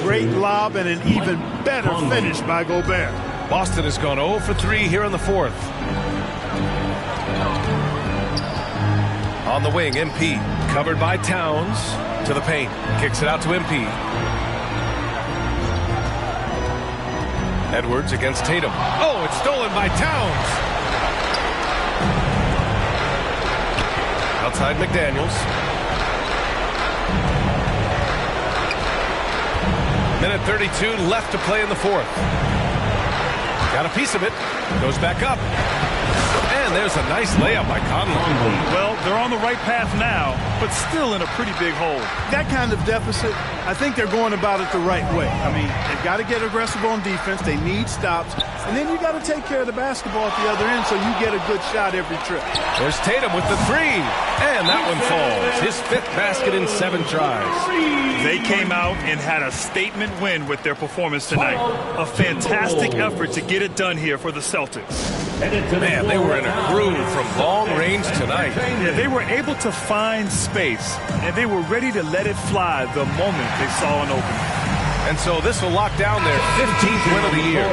Great lob and an even better finish by Gobert. Boston has gone 0 for 3 here in the fourth. On the wing, MP. Covered by Towns. To the paint. Kicks it out to MP. Edwards against Tatum. Oh, it's stolen by Towns. Outside McDaniels. Minute 32 left to play in the fourth. Got a piece of it. Goes back up. And there's a nice layup by Conley. Well, they're on the right path now, but still in a pretty big hole. That kind of deficit, I think they're going about it the right way. I mean, they've got to get aggressive on defense. They need stops. And then you got to take care of the basketball at the other end so you get a good shot every trip. There's Tatum with the three. And that one falls. His fifth basket in 7 tries. They came out and had a statement win with their performance tonight. A fantastic effort to get it done here for the Celtics. Man, they were in a groove from long range tonight. Yeah, they were able to find space, and they were ready to let it fly the moment they saw an opening. And so this will lock down their 15th win of the year.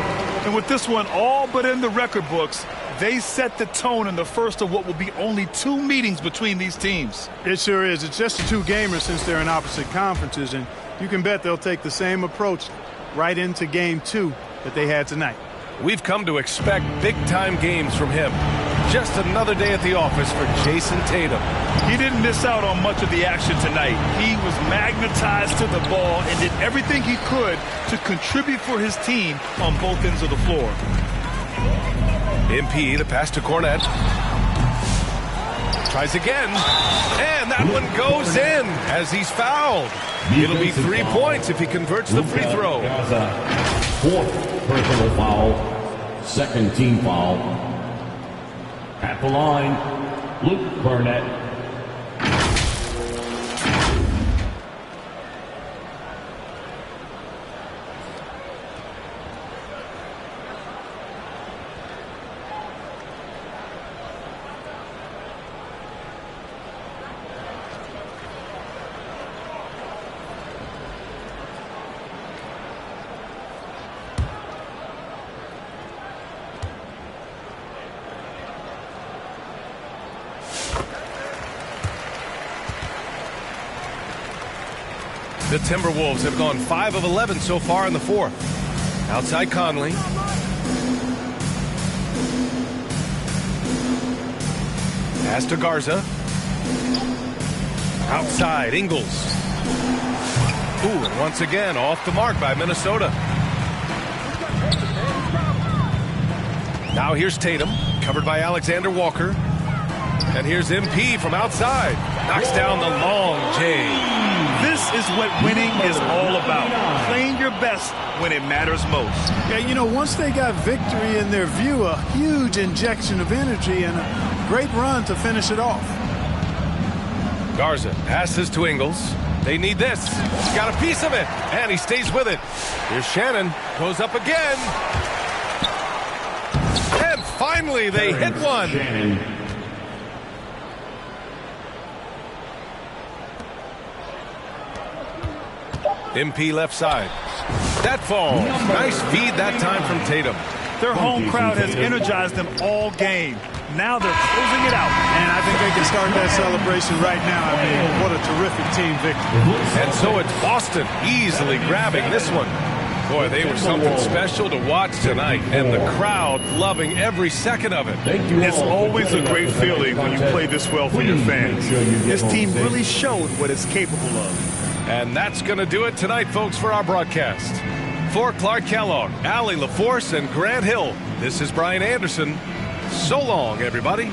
And with this one all but in the record books, they set the tone in the first of what will be only 2 meetings between these teams. It sure is. It's just a 2-gamer since they're in opposite conferences, and you can bet they'll take the same approach right into game 2 that they had tonight. We've come to expect big-time games from him. Just another day at the office for Jason Tatum. He didn't miss out on much of the action tonight. He was magnetized to the ball and did everything he could to contribute for his team on both ends of the floor. MP, the pass to Cornette. Tries again. And that one goes in as he's fouled. It'll be 3 points if he converts the free throw. 4th personal foul, 2nd team foul. At the line, Luke Burnett. The Timberwolves have gone 5 of 11 so far in the fourth. Outside Conley. Pass to Garza. Outside Ingles. Ooh, and once again off the mark by Minnesota. Now here's Tatum, covered by Alexander Walker. And here's MP from outside. Knocks down the long J. This is what winning is all about. Playing your best when it matters most. Yeah, you know, once they got victory in their view, a huge injection of energy and a great run to finish it off. Garza passes to Ingles. They need this. He's got a piece of it, and he stays with it. Here's Shannon. Goes up again. And finally, they hit one. MP left side. That falls. Nice feed that time from Tatum. Their home crowd has energized them all game. Now they're closing it out. And I think they can start that celebration right now. I mean, what a terrific team victory. And so it's Boston easily grabbing this one. Boy, they were something special to watch tonight, and the crowd loving every second of it. It's always a great feeling when you play this well for your fans. This team really showed what it's capable of. And that's going to do it tonight, folks, for our broadcast. For Clark Kellogg, Allie LaForce, and Grant Hill, this is Brian Anderson. So long, everybody.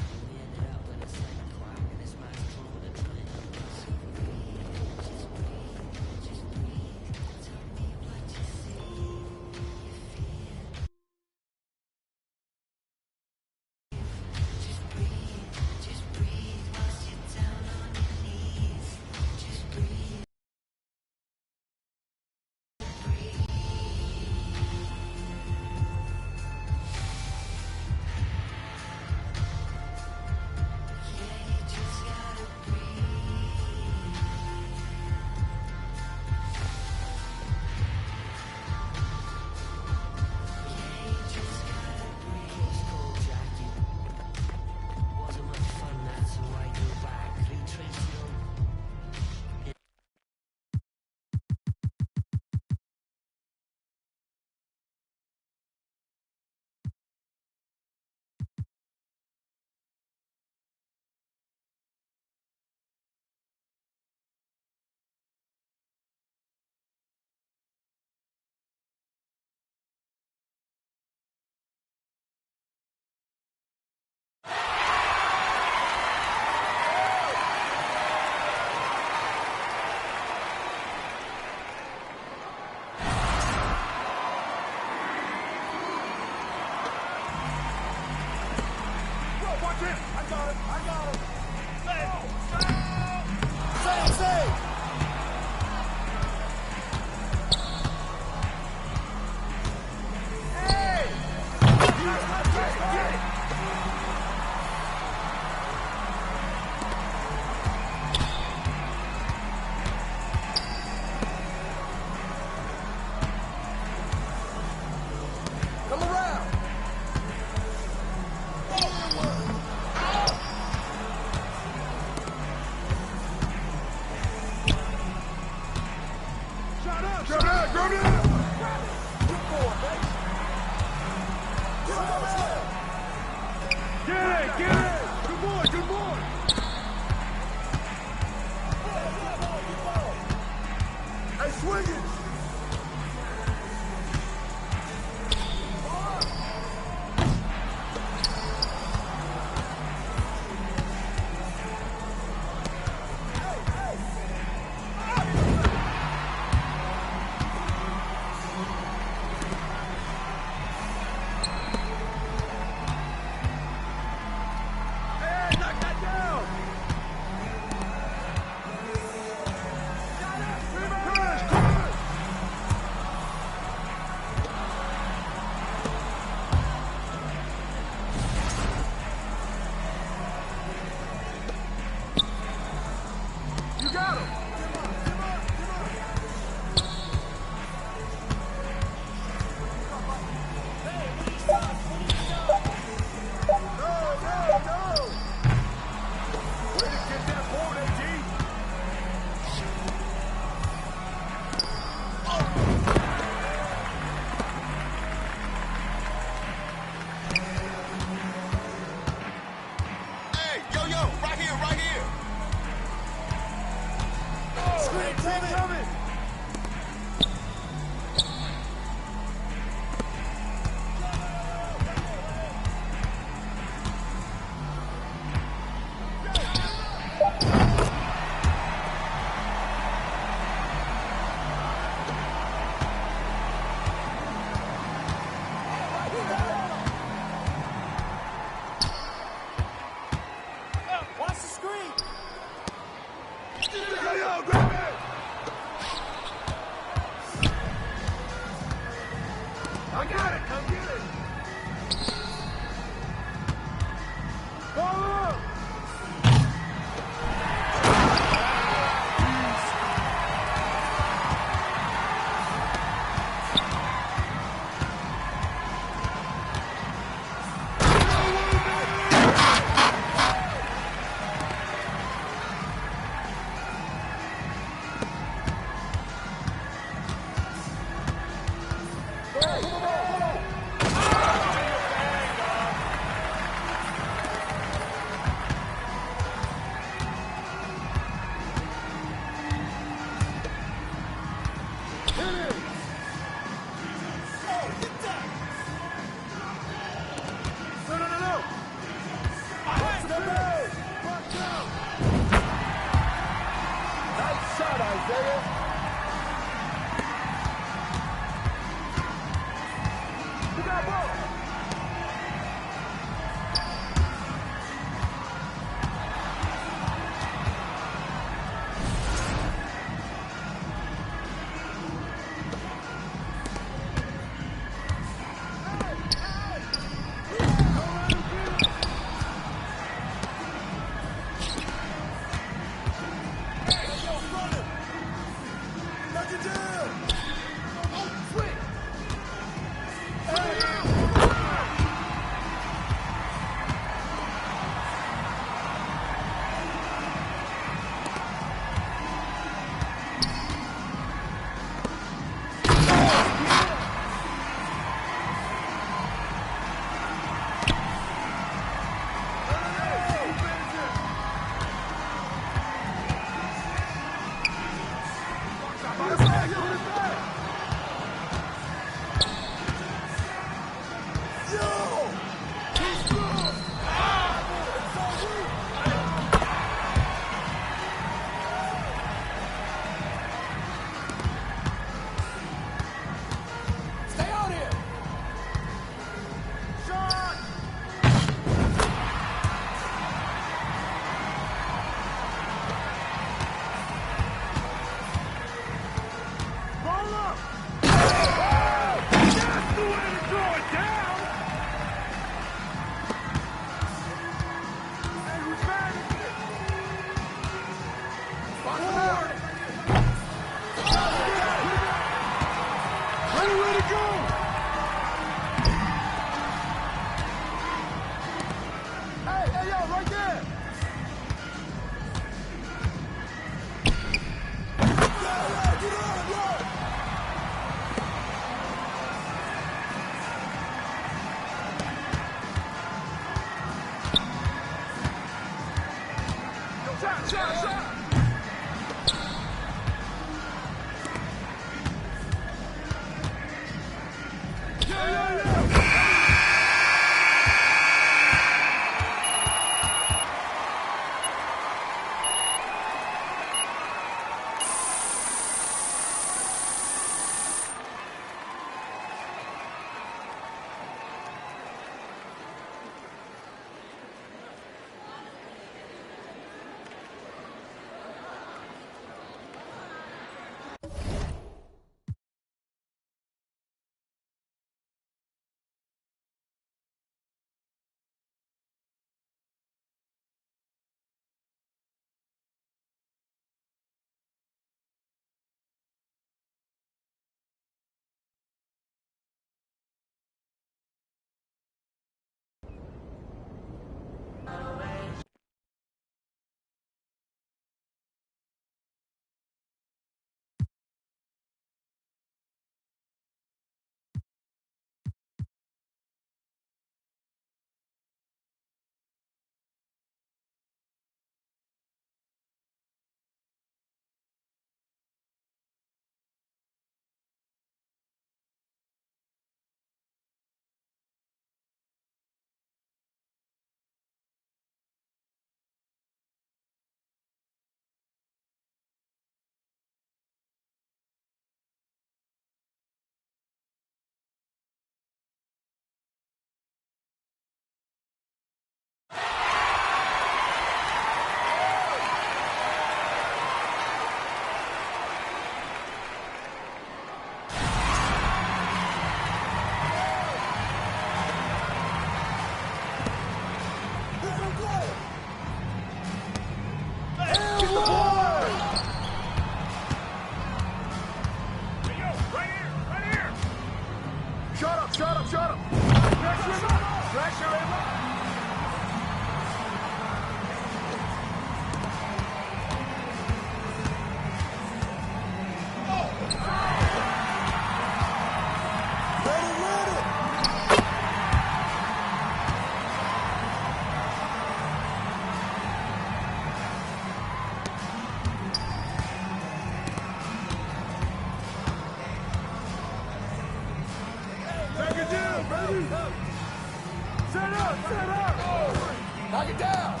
Knock it down.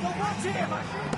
Don't watch him.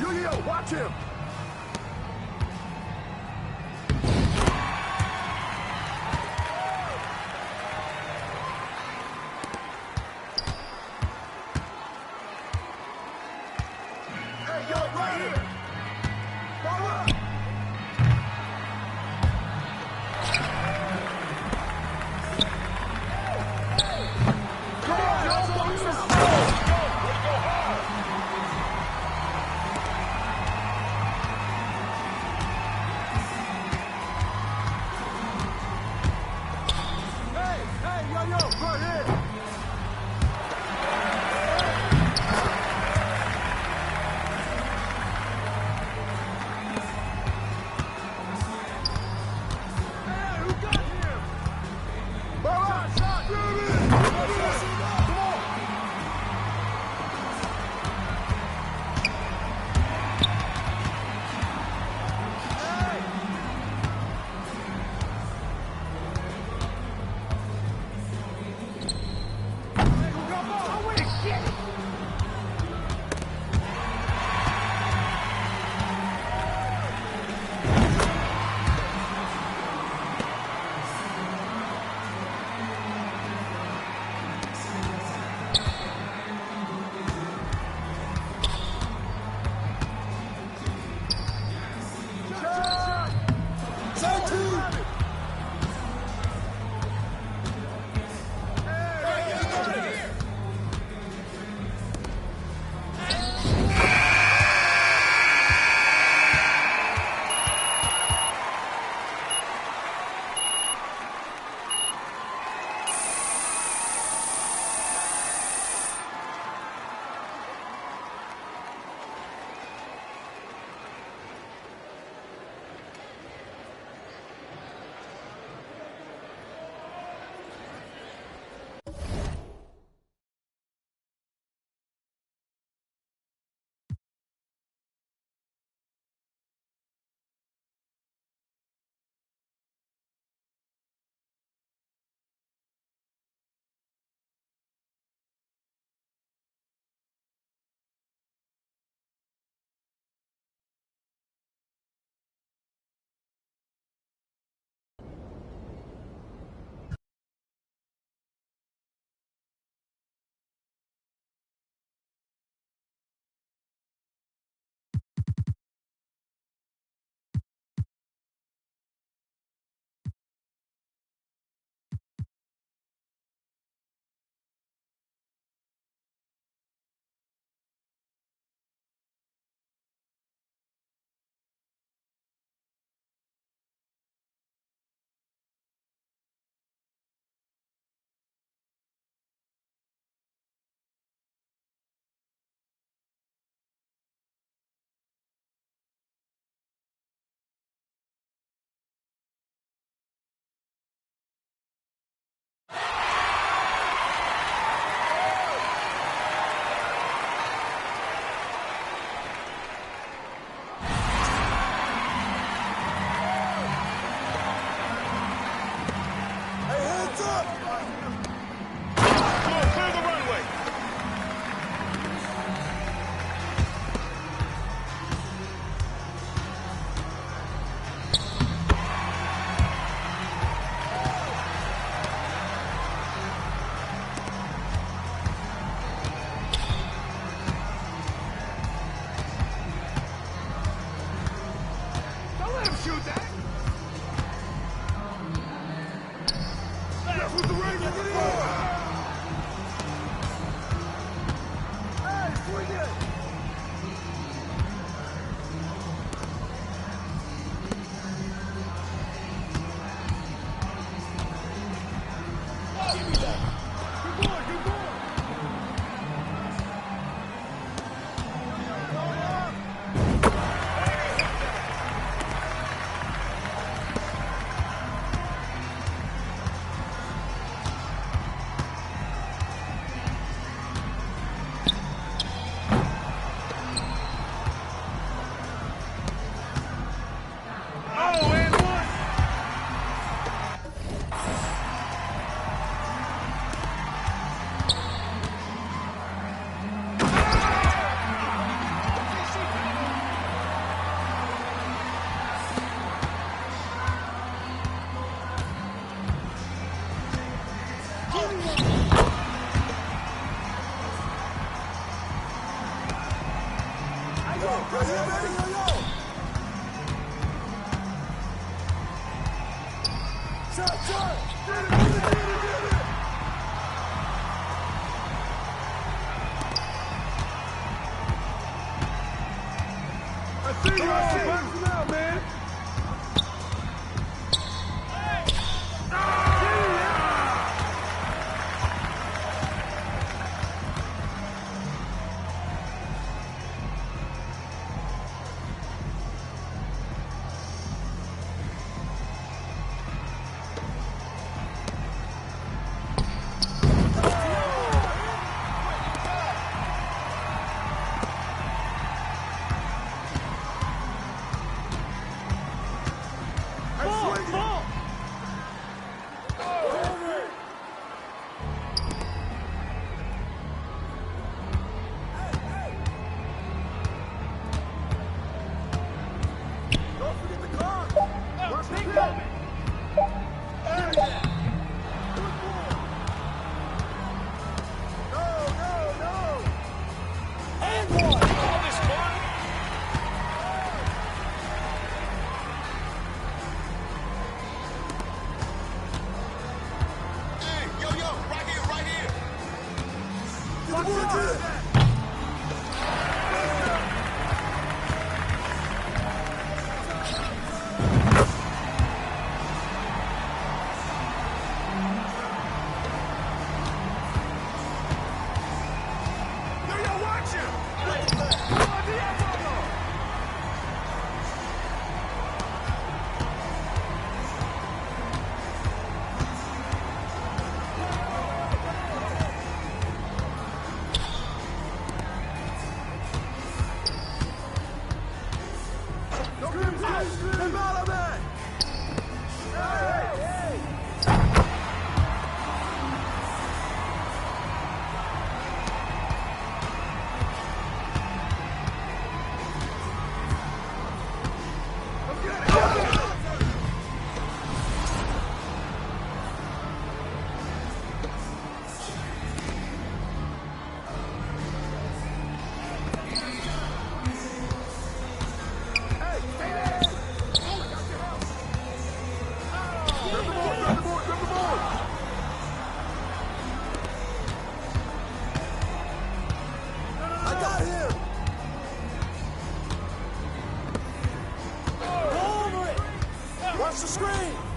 Yo, watch him. Hey, yo, right here. Ball up. Come on, let's box out. Hey, yo, right here. Watch the screen.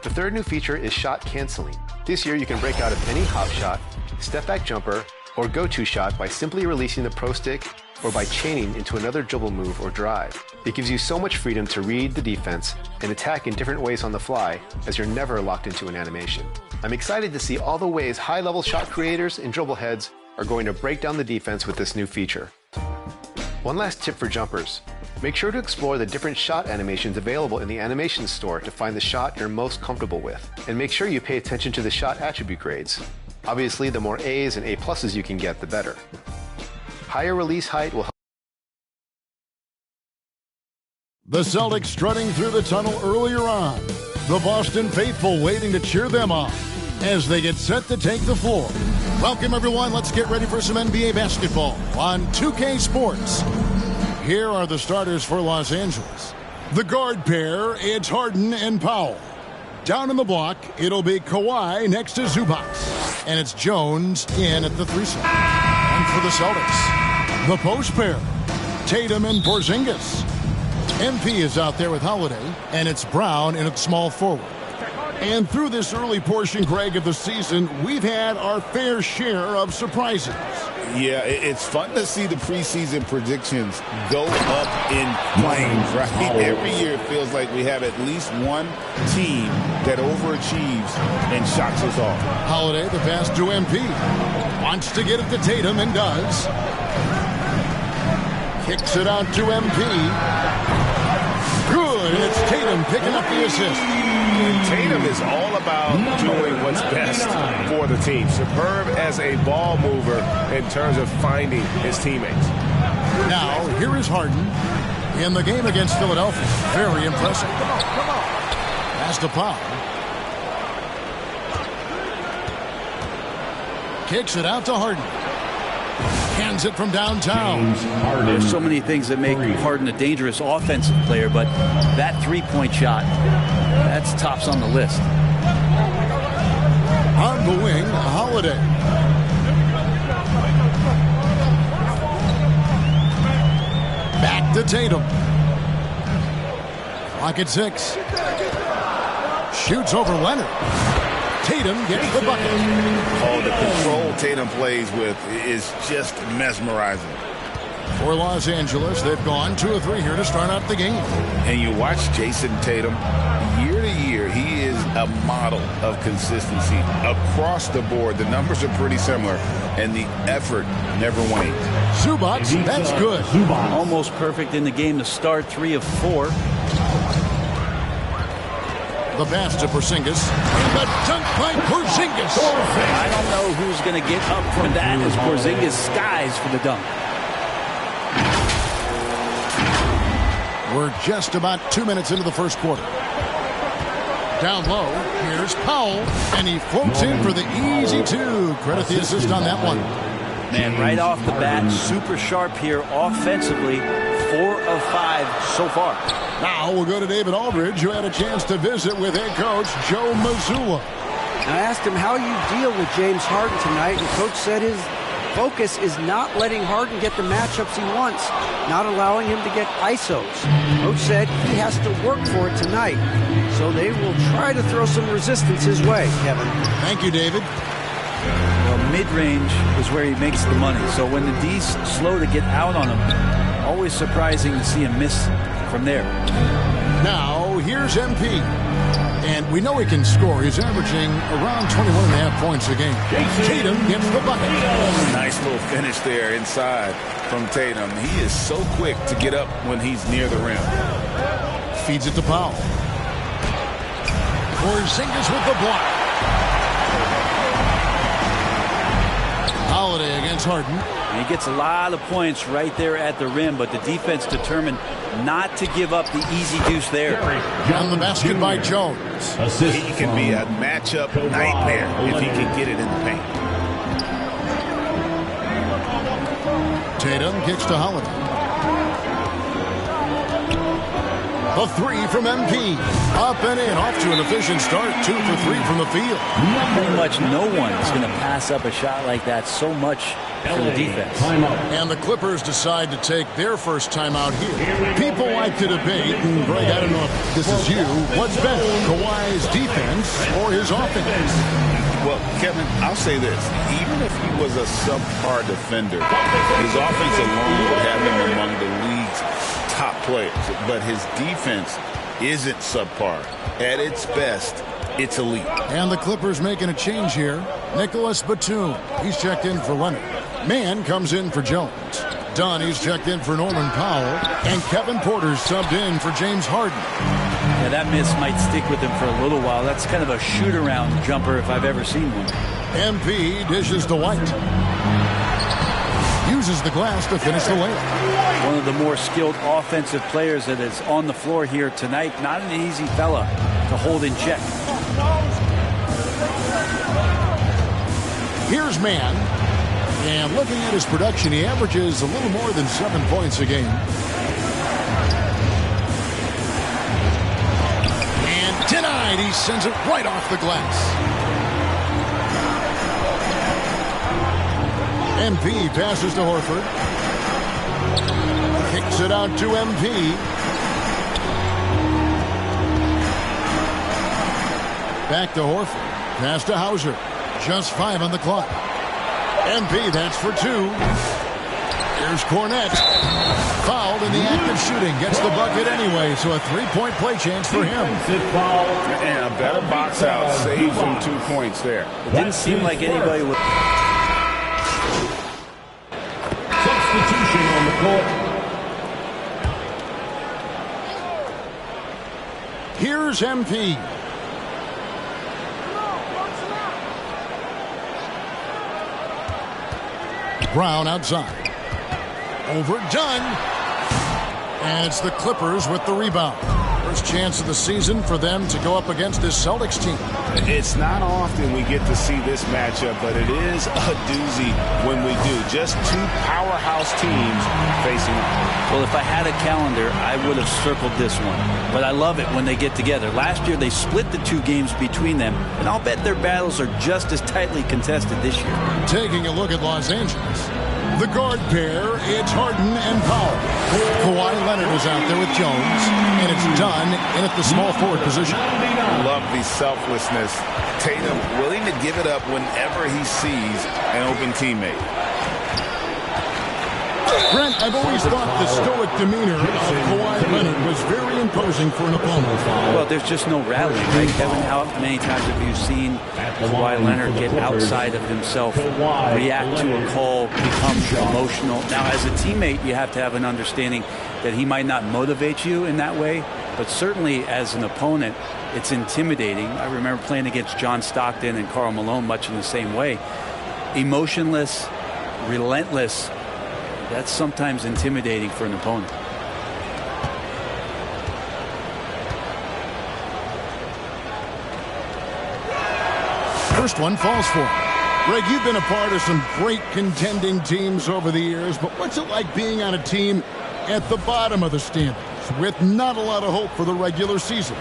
The third new feature is shot canceling. This year you can break out of any hop shot, step back jumper, or go-to shot by simply releasing the pro stick or by chaining into another dribble move or drive. It gives you so much freedom to read the defense and attack in different ways on the fly, as you're never locked into an animation. I'm excited to see all the ways high-level shot creators and dribble heads are going to break down the defense with this new feature. One last tip for jumpers. Make sure to explore the different shot animations available in the animation store to find the shot you're most comfortable with. And make sure you pay attention to the shot attribute grades. Obviously, the more A's and A+ you can get, the better. Higher release height will help. The Celtics strutting through the tunnel earlier on. The Boston faithful waiting to cheer them on as they get set to take the floor. Welcome, everyone. Let's get ready for some NBA basketball on 2K Sports. Here are the starters for Los Angeles. The guard pair, it's Harden and Powell. Down in the block, it'll be Kawhi next to Zubac. And it's Jones in at the 3 slot. And for the Celtics, the post pair, Tatum and Porzingis. MP is out there with Holiday, and it's Brown in at small forward. And through this early portion, Greg, of the season, we've had our fair share of surprises. Yeah, it's fun to see the preseason predictions go up in flames, right? Every year it feels like we have at least one team that overachieves and shocks us all. Holiday, the pass to MP. Wants to get it to Tatum and does. Kicks it out to MP. Good, and it's Tatum picking up the assist. Tatum is all about doing what's best for the team. Superb as a ball mover in terms of finding his teammates. Now, here is Harden in the game against Philadelphia. Very impressive. Pass to Powell. Kicks it out to Harden. Hands it from downtown. There's so many things that make Harden a dangerous offensive player, but that three-point shot, that's tops on the list. On the wing, Holiday. Back to Tatum. Clock at 6. Shoots over Leonard. Tatum gets the bucket. Oh, the control Tatum plays with is just mesmerizing. For Los Angeles, they've gone 2 of 3 here to start out the game. And you watch Jason Tatum, year to year, he is a model of consistency. Across the board, the numbers are pretty similar, and the effort never wanes. Zubac, that's good. Almost perfect in the game to start, 3 of 4. The pass to Porzingis. And the dunk by Porzingis. I don't know who's going to get up from that as Porzingis skies for the dunk. We're just about 2 minutes into the first quarter. Down low, here's Powell, and he floats in for the easy 2. Credit the assist on that one. Man, right off the bat, super sharp here offensively. 4 of 5 so far. Now we'll go to David Aldridge, who had a chance to visit with head coach Joe Mazzulla. I asked him how you deal with James Harden tonight, and coach said his focus is not letting Harden get the matchups he wants, not allowing him to get ISOs. Coach said he has to work for it tonight, so they will try to throw some resistance his way, Kevin. Thank you, David. Well, mid-range is where he makes the money, so when the D's slow to get out on him, always surprising to see him miss from there. Now, here's MP. And we know he can score. He's averaging around 21.5 points a game. Tatum gets the bucket. Nice little finish there inside from Tatum. He is so quick to get up when he's near the rim. Feeds it to Powell. Porzingis with the block. Holiday against Harden. And he gets a lot of points right there at the rim, but the defense determined not to give up the easy deuce there. On the basket by Jones. He can be a matchup nightmare if he can get it in the paint. Tatum kicks to Holiday. The three from MP. Up and in. Off to an efficient start. 2 for 3 from the field. Pretty much no one is going to pass up a shot like that so much for the defense. And the Clippers decide to take their first timeout here. People like to debate, and Greg, I don't know if this is you, what's better, Kawhi's defense or his offense? Well, Kevin, I'll say this. Even if he was a subpar defender, his offense alone would have him among the league's top players. But his defense isn't subpar. At its best, it's elite. And the Clippers making a change here. Nicholas Batum. He's checked in for Leonard. Mann comes in for Jones. Donnie's checked in for Norman Powell. And Kevin Porter's subbed in for James Harden. Yeah, that miss might stick with him for a little while. That's kind of a shoot-around jumper if I've ever seen one. MP dishes to White. Uses the glass to finish the layup. One of the more skilled offensive players that is on the floor here tonight. Not an easy fella to hold in check. Here's Mann. And looking at his production, he averages a little more than 7 points a game. And denied. He sends it right off the glass. MP passes to Horford. Kicks it out to MP. Back to Horford. Pass to Hauser. Just 5 on the clock. MP, that's for 2. Here's Cornette. Fouled in the act of shooting. Gets the bucket anyway, so a 3-point play chance for him. And a better box out. Saves him 2 points there. It didn't seem like anybody would... Substitution on the court. Here's MP. Brown outside. Overdone. And it's the Clippers with the rebound. First chance of the season for them to go up against this Celtics team. It's not often we get to see this matchup, but it is a doozy when we do. Just 2 powerhouse teams facing off. Well, if I had a calendar, I would have circled this one. But I love it when they get together. Last year, they split the 2 games between them, and I'll bet their battles are just as tightly contested this year. Taking a look at Los Angeles. The guard pair, it's Harden and Powell. Kawhi Leonard is out there with Jones, and it's Dunn in at the small forward position. Love the selflessness. Tatum willing to give it up whenever he sees an open teammate. Brent, I've always thought the stoic demeanor of Kawhi Leonard was very imposing for an opponent. Well, there's just no rallying, right, Kevin? How many times have you seen Kawhi Leonard get outside of himself, react to a call, become emotional? Now, as a teammate, you have to have an understanding that he might not motivate you in that way, but certainly as an opponent, it's intimidating. I remember playing against John Stockton and Karl Malone much in the same way. Emotionless, relentless. That's sometimes intimidating for an opponent. First one falls for him. Greg, you've been a part of some great contending teams over the years, but what's it like being on a team at the bottom of the standings with not a lot of hope for the regular season.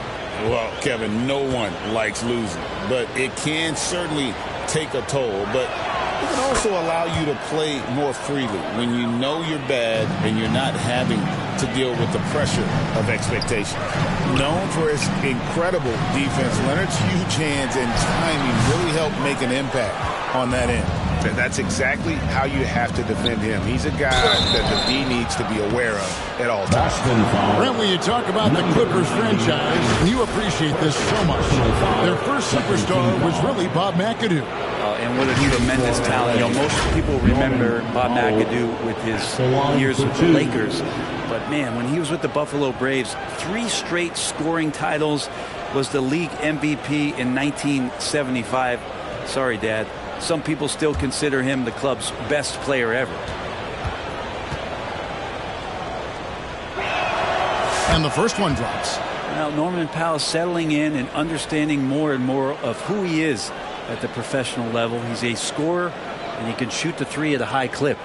Well, Kevin, no one likes losing, but it can certainly take a toll. But it can also allow you to play more freely when you know you're bad and you're not having to deal with the pressure of expectation. Known for his incredible defense, Leonard's huge hands and timing really help make an impact on that end. And that's exactly how you have to defend him. He's a guy that the D needs to be aware of at all times. Brent, when you talk about the Clippers franchise, you appreciate this so much. Their first superstar was really Bob McAdoo. And what a tremendous talent. You know, most people remember Bob McAdoo with his years with the Lakers. But, man, when he was with the Buffalo Braves, 3 straight scoring titles, was the league MVP in 1975. Sorry, Dad. Some people still consider him the club's best player ever. And the first one drops. Now, Norman Powell settling in and understanding more and more of who he is at the professional level. He's a scorer, and he can shoot the 3 at a high clip.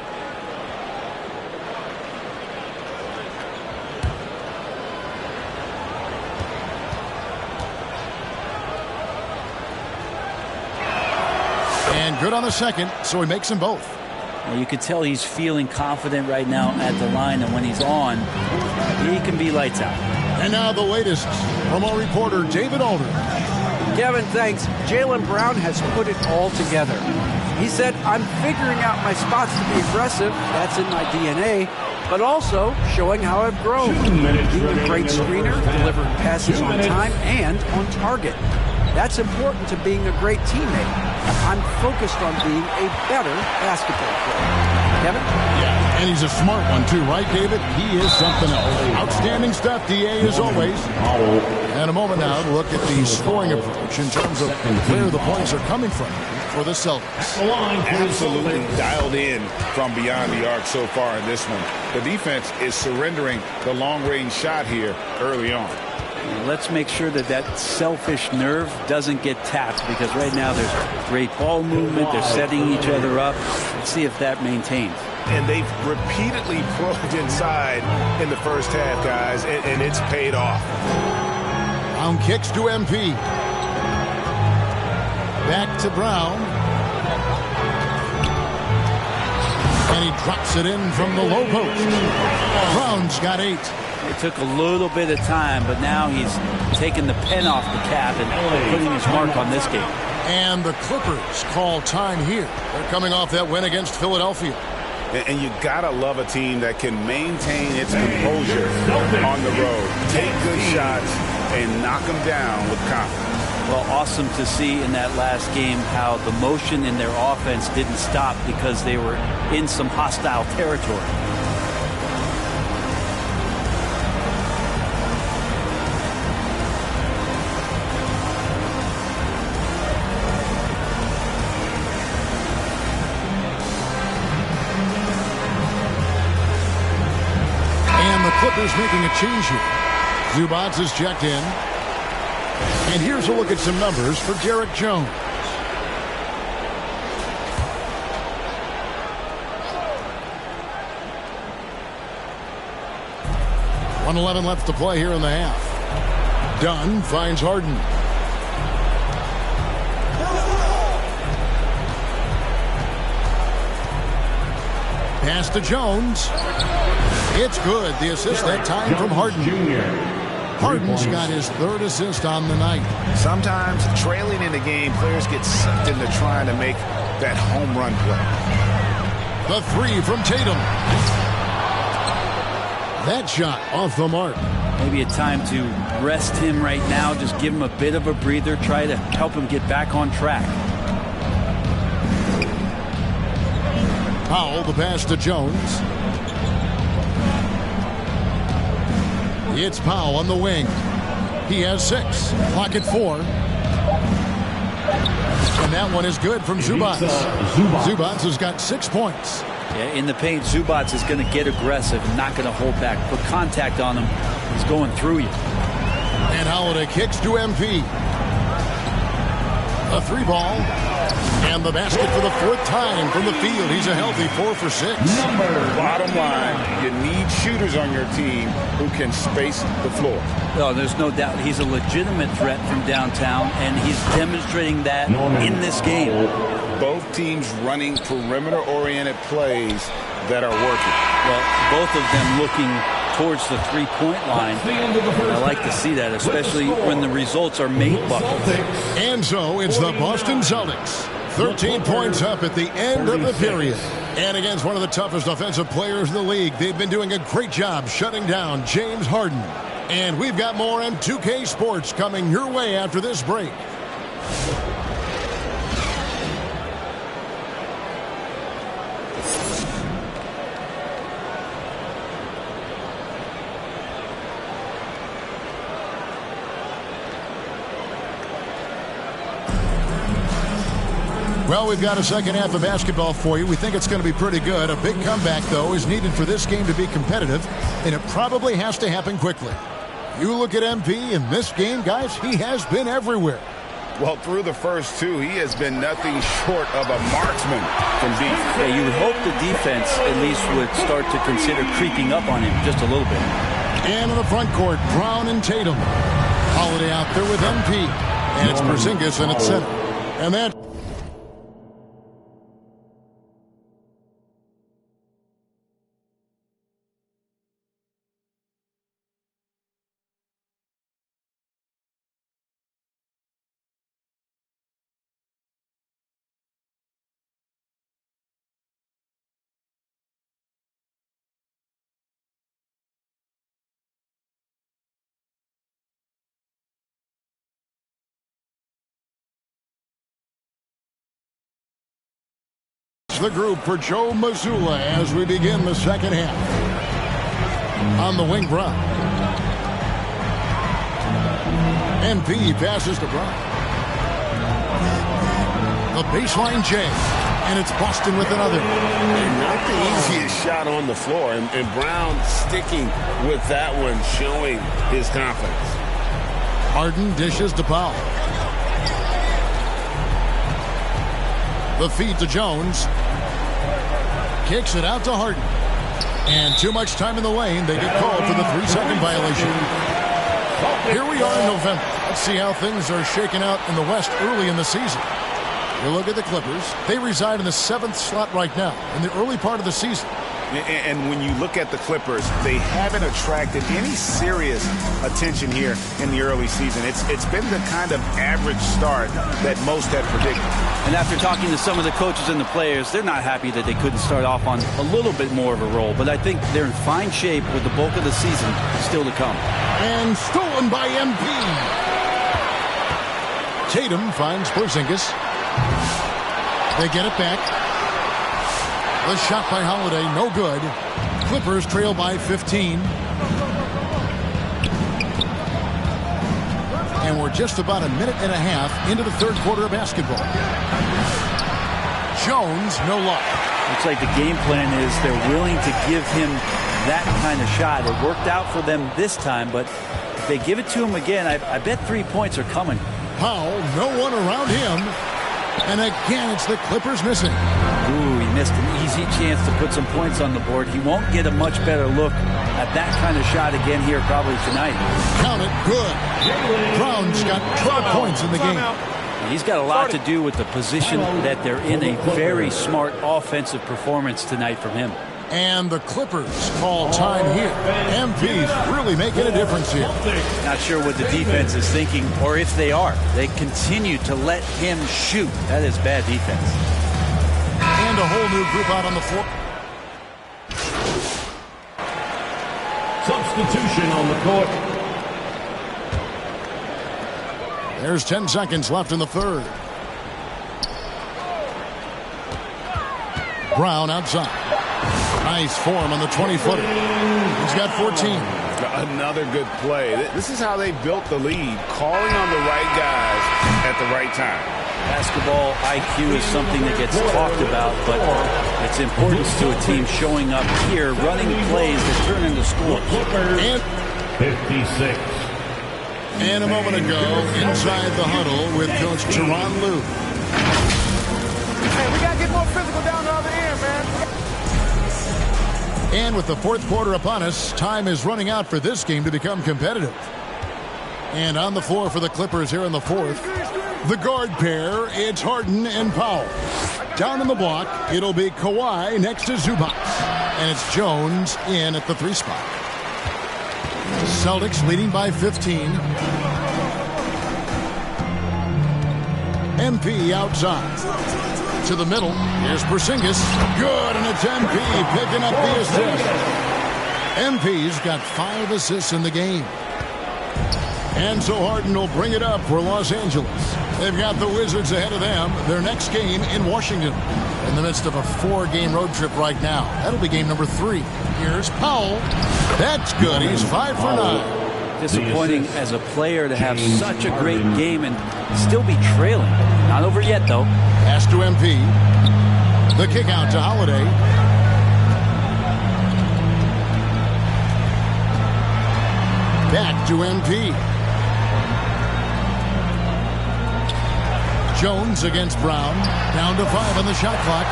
And good on the second, so he makes them both. Well, you can tell he's feeling confident right now at the line, and when he's on, he can be lights out. And now the latest from our reporter, David Alder. Kevin, thanks. Jaylen Brown has put it all together. He said, I'm figuring out my spots to be aggressive. That's in my DNA. But also showing how I've grown. Being a great screener, delivering passes on time and on target. That's important to being a great teammate. I'm focused on being a better basketball player. Kevin? Yeah, and he's a smart one too, right, David? He is something else. Outstanding stuff, DA, as always. And a moment now to look at the scoring approach in terms of where the points are coming from for the Celtics. Absolutely dialed in from beyond the arc so far in this one. The defense is surrendering the long-range shot here early on. Let's make sure that that selfish nerve doesn't get tapped, because right now there's great ball movement. They're setting each other up. Let's see if that maintains. And they've repeatedly probed inside in the first half, guys, and it's paid off. Brown kicks to MP. Back to Brown. And he drops it in from the low post. Brown's got 8. It took a little bit of time, but now he's taking the pen off the cap and putting his mark on this game. And the Clippers call time here. They're coming off that win against Philadelphia. And you gotta love a team that can maintain its composure on the road, take good shots, and knock them down with confidence. Well, awesome to see in that last game how the motion in their offense didn't stop because they were in some hostile territory. Clippers making a change here. Zubats is checked in. And here's a look at some numbers for Derek Jones. .111 left to play here in the half. Dunn finds Harden. Pass to Jones. It's good. The assist that time from Harden. Harden's got his 3rd assist on the night. Sometimes trailing in the game, players get sucked into trying to make that home run play. The 3 from Tatum. That shot off the mark. Maybe a time to rest him right now. Just give him a bit of a breather. Try to help him get back on track. Powell, the pass to Jones. It's Powell on the wing. He has 6. Clock at 4. And that one is good from Zubats. Zubats has got 6 points. Yeah, in the paint, Zubats is going to get aggressive and not going to hold back. Put contact on him. He's going through you. And Holiday kicks to MP. A 3-ball. And the basket for the 4th time from the field. He's a healthy 4 for 6. Bottom line, you need shooters on your team who can space the floor. Well, there's no doubt he's a legitimate threat from downtown, and he's demonstrating that in this game. Both teams running perimeter-oriented plays that are working. Well, both of them looking towards the three-point line. I like to see that, especially when the results are made buckets. And so it's the Boston Celtics. 13 points up at the end of the period. And against one of the toughest offensive players in the league, they've been doing a great job shutting down James Harden. And we've got more M2K Sports coming your way after this break. Well, we've got a second half of basketball for you. We think it's going to be pretty good. A big comeback, though, is needed for this game to be competitive, and it probably has to happen quickly. You look at MP in this game, guys, he has been everywhere. Well, through the first two, he has been nothing short of a marksman from deep. Yeah, you would hope the defense at least would start to consider creeping up on him just a little bit. And in the front court, Brown and Tatum. Holiday out there with MP. And it's Porzingis in its center. And that... the group for Joe Mazzulla as we begin the second half. On the wing, Brown. MP passes to Brown. The baseline J. And it's Boston with another. And not the easiest shot on the floor. And Brown sticking with that one, showing his confidence. Harden dishes to Powell. The feed to Jones. Kicks it out to Harden. And too much time in the lane. They get called for the 3-second violation. Here we are in November. Let's see how things are shaking out in the West early in the season. You look at the Clippers. They reside in the 7th slot right now in the early part of the season. And when you look at the Clippers, they haven't attracted any serious attention here in the early season. It's been the kind of average start that most had predicted. And after talking to some of the coaches and the players, they're not happy that they couldn't start off on a little bit more of a roll. But I think they're in fine shape with the bulk of the season still to come. And stolen by MP. Tatum finds Porzingis. They get it back. The shot by Holiday, no good. Clippers trail by 15. And we're just about a minute and a half into the third quarter of basketball. Jones, no luck. Looks like the game plan is they're willing to give him that kind of shot. It worked out for them this time, but if they give it to him again, I bet 3 points are coming. Powell, no one around him. And again, it's the Clippers missing. Ooh, he missed an easy chance to put some points on the board. He won't get a much better look at that kind of shot again here probably tonight. Count it, good. Brown's got 12 points in the game. He's got a lot to do with the position that they're in. A very smart offensive performance tonight from him. And the Clippers call time here. MP's really making a difference here. Not sure what the defense is thinking, or if they are. They continue to let him shoot. That is bad defense. And a whole new group out on the floor. Substitution on the court. There's 10 seconds left in the third. Brown outside. Nice form on the 20-footer. He's got 14. Another good play. This is how they built the lead, calling on the right guys at the right time. Basketball IQ is something that gets talked about, but its importance to a team showing up here, running plays that turn into scores. And 56. And a moment ago, inside the huddle with Coach Teron Lue. Hey, we got to get more physical down the other end, man. And with the fourth quarter upon us, time is running out for this game to become competitive. And on the floor for the Clippers here in the fourth, the guard pair, it's Harden and Powell. Down in the block, it'll be Kawhi next to Zubac. And it's Jones in at the 3 spot. Celtics leading by 15. MP outside. To the middle. Here's Porzingis. Good, and it's MP picking up the assist. MP's got 5 assists in the game. And so Harden will bring it up for Los Angeles. They've got the Wizards ahead of them. Their next game in Washington. In the midst of a 4-game road trip right now. That'll be game number 3. Here's Powell. That's good. He's 5 for 9. Disappointing as a player to have such a great game and still be trailing. Not over yet, though. Pass to MP. The kick out to Holiday. Back to MP. Jones against Brown. Down to 5 on the shot clock.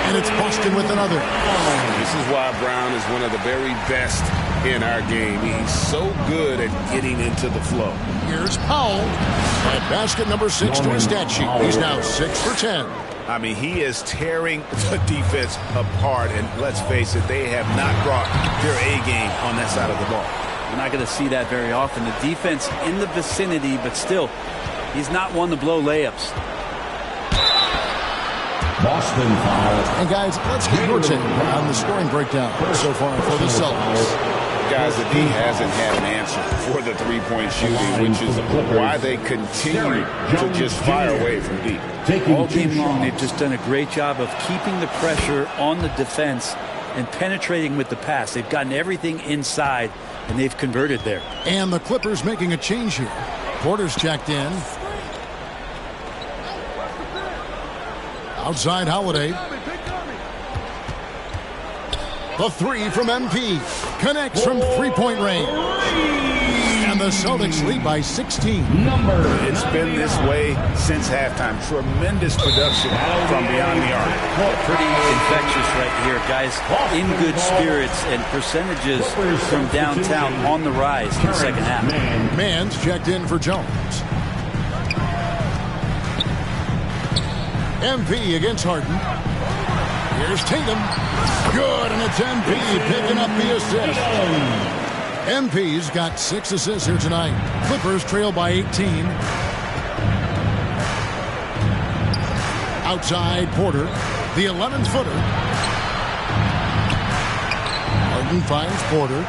And it's Boston with another. This is why Brown is one of the very best in our game. He's so good at getting into the flow. Here's Powell. At basket number 6 to his stat sheet. He's now 6 for 10. I mean, he is tearing the defense apart. And let's face it, they have not brought their A game on that side of the ball. You're not going to see that very often. The defense in the vicinity, but still, he's not one to blow layups. Boston foul. And guys, let's get your take on the scoring breakdown so far for the Celtics. Guys, the D hasn't had an answer for the three-point shooting, which is why they continue to just fire away from deep. All game long, they've just done a great job of keeping the pressure on the defense and penetrating with the pass. They've gotten everything inside, and they've converted there. And the Clippers making a change here. Porter's checked in. Outside Holiday. The 3 from MP. Connects from 3-point range. And the Celtics lead by 16. It's been this way since halftime. Tremendous production from beyond the arc. Pretty infectious right here, guys. In good spirits and percentages from downtown on the rise in the second half. Mann's checked in for Jones. MP against Harden. Here's Tatum. Good, and it's MP picking up the assist. MP's got 6 assists here tonight. Clippers trail by 18. Outside Porter. The 11-footer. Harden finds Porter.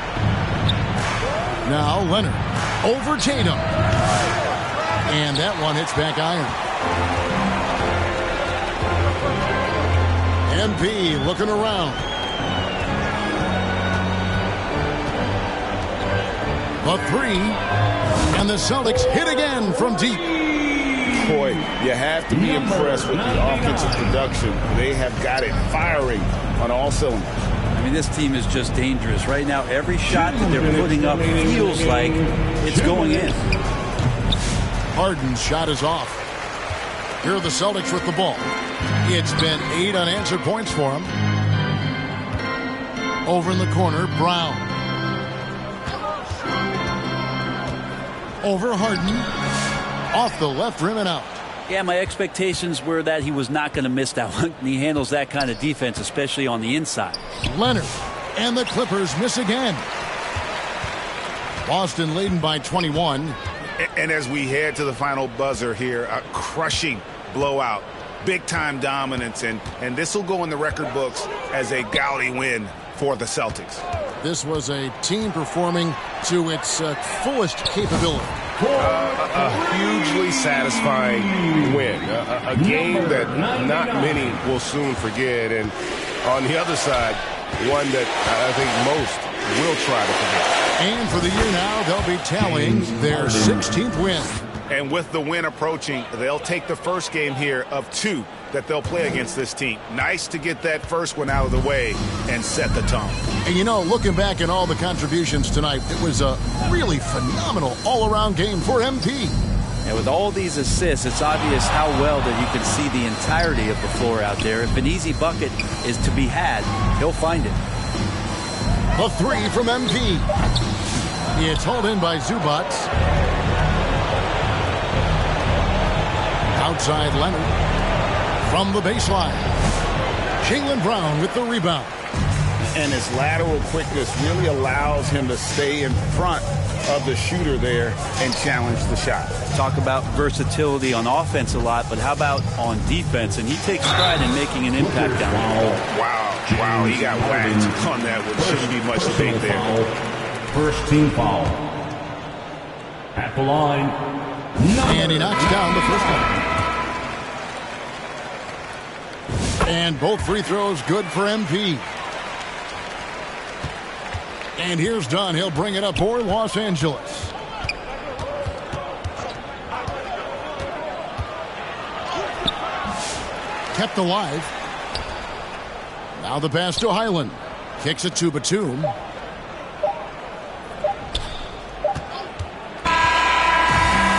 Now Leonard. Over Tatum. And that one hits back iron. MP looking around. The 3. And the Celtics hit again from deep. Boy, you have to be impressed with the offensive production. They have got it firing on all cylinders. I mean, this team is just dangerous. Right now, every shot that they're putting up feels like it's going in. Harden's shot is off. Here are the Celtics with the ball. It's been 8 unanswered points for him. Over in the corner, Brown. Over Harden. Off the left rim and out. Yeah, my expectations were that he was not going to miss that one. And he handles that kind of defense, especially on the inside. Leonard. And the Clippers miss again. Boston leading by 21. And as we head to the final buzzer here, a crushing blowout. Big-time dominance, and this will go in the record books as a gaudy win for the Celtics. This was a team performing to its fullest capability. A hugely satisfying win. A game that not many will soon forget, and on the other side, one that I think most will try to forget. And for the year now, they'll be tallying their 16th win. And with the win approaching, they'll take the first game here of 2 that they'll play against this team. Nice to get that first one out of the way and set the tone. And you know, looking back at all the contributions tonight, it was a really phenomenal all-around game for MP. And with all these assists, it's obvious how well that he can see the entirety of the floor out there. If an easy bucket is to be had, he'll find it. A 3 from MP. It's hauled in by Zubac. Outside Leonard. From the baseline. Jaylen Brown with the rebound. And his lateral quickness really allows him to stay in front of the shooter there and challenge the shot. Talk about versatility on offense a lot, but how about on defense? And he takes pride in making an impact down there. Wow, he got whacked on that one. Shouldn't be much debate there. First team foul. At the line. And he knocks down the first one. And both free throws good for MP. And here's Dunn. He'll bring it up for Los Angeles. Kept alive. Now the pass to Highland. Kicks it to Batum.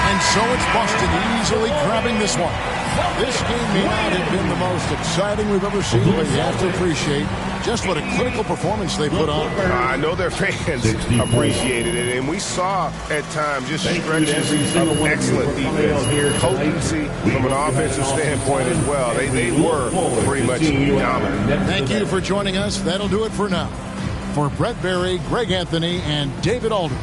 And so it's Boston easily grabbing this one. This game may not have been the most exciting we've ever seen, but you have to appreciate just what a clinical performance they put on. I know their fans appreciated it, and we saw at times just stretches of excellent defense, potency from an offensive standpoint as well. They were pretty much dominant. Thank you for joining us. That'll do it for now. For Brett Berry, Greg Anthony, and David Aldridge,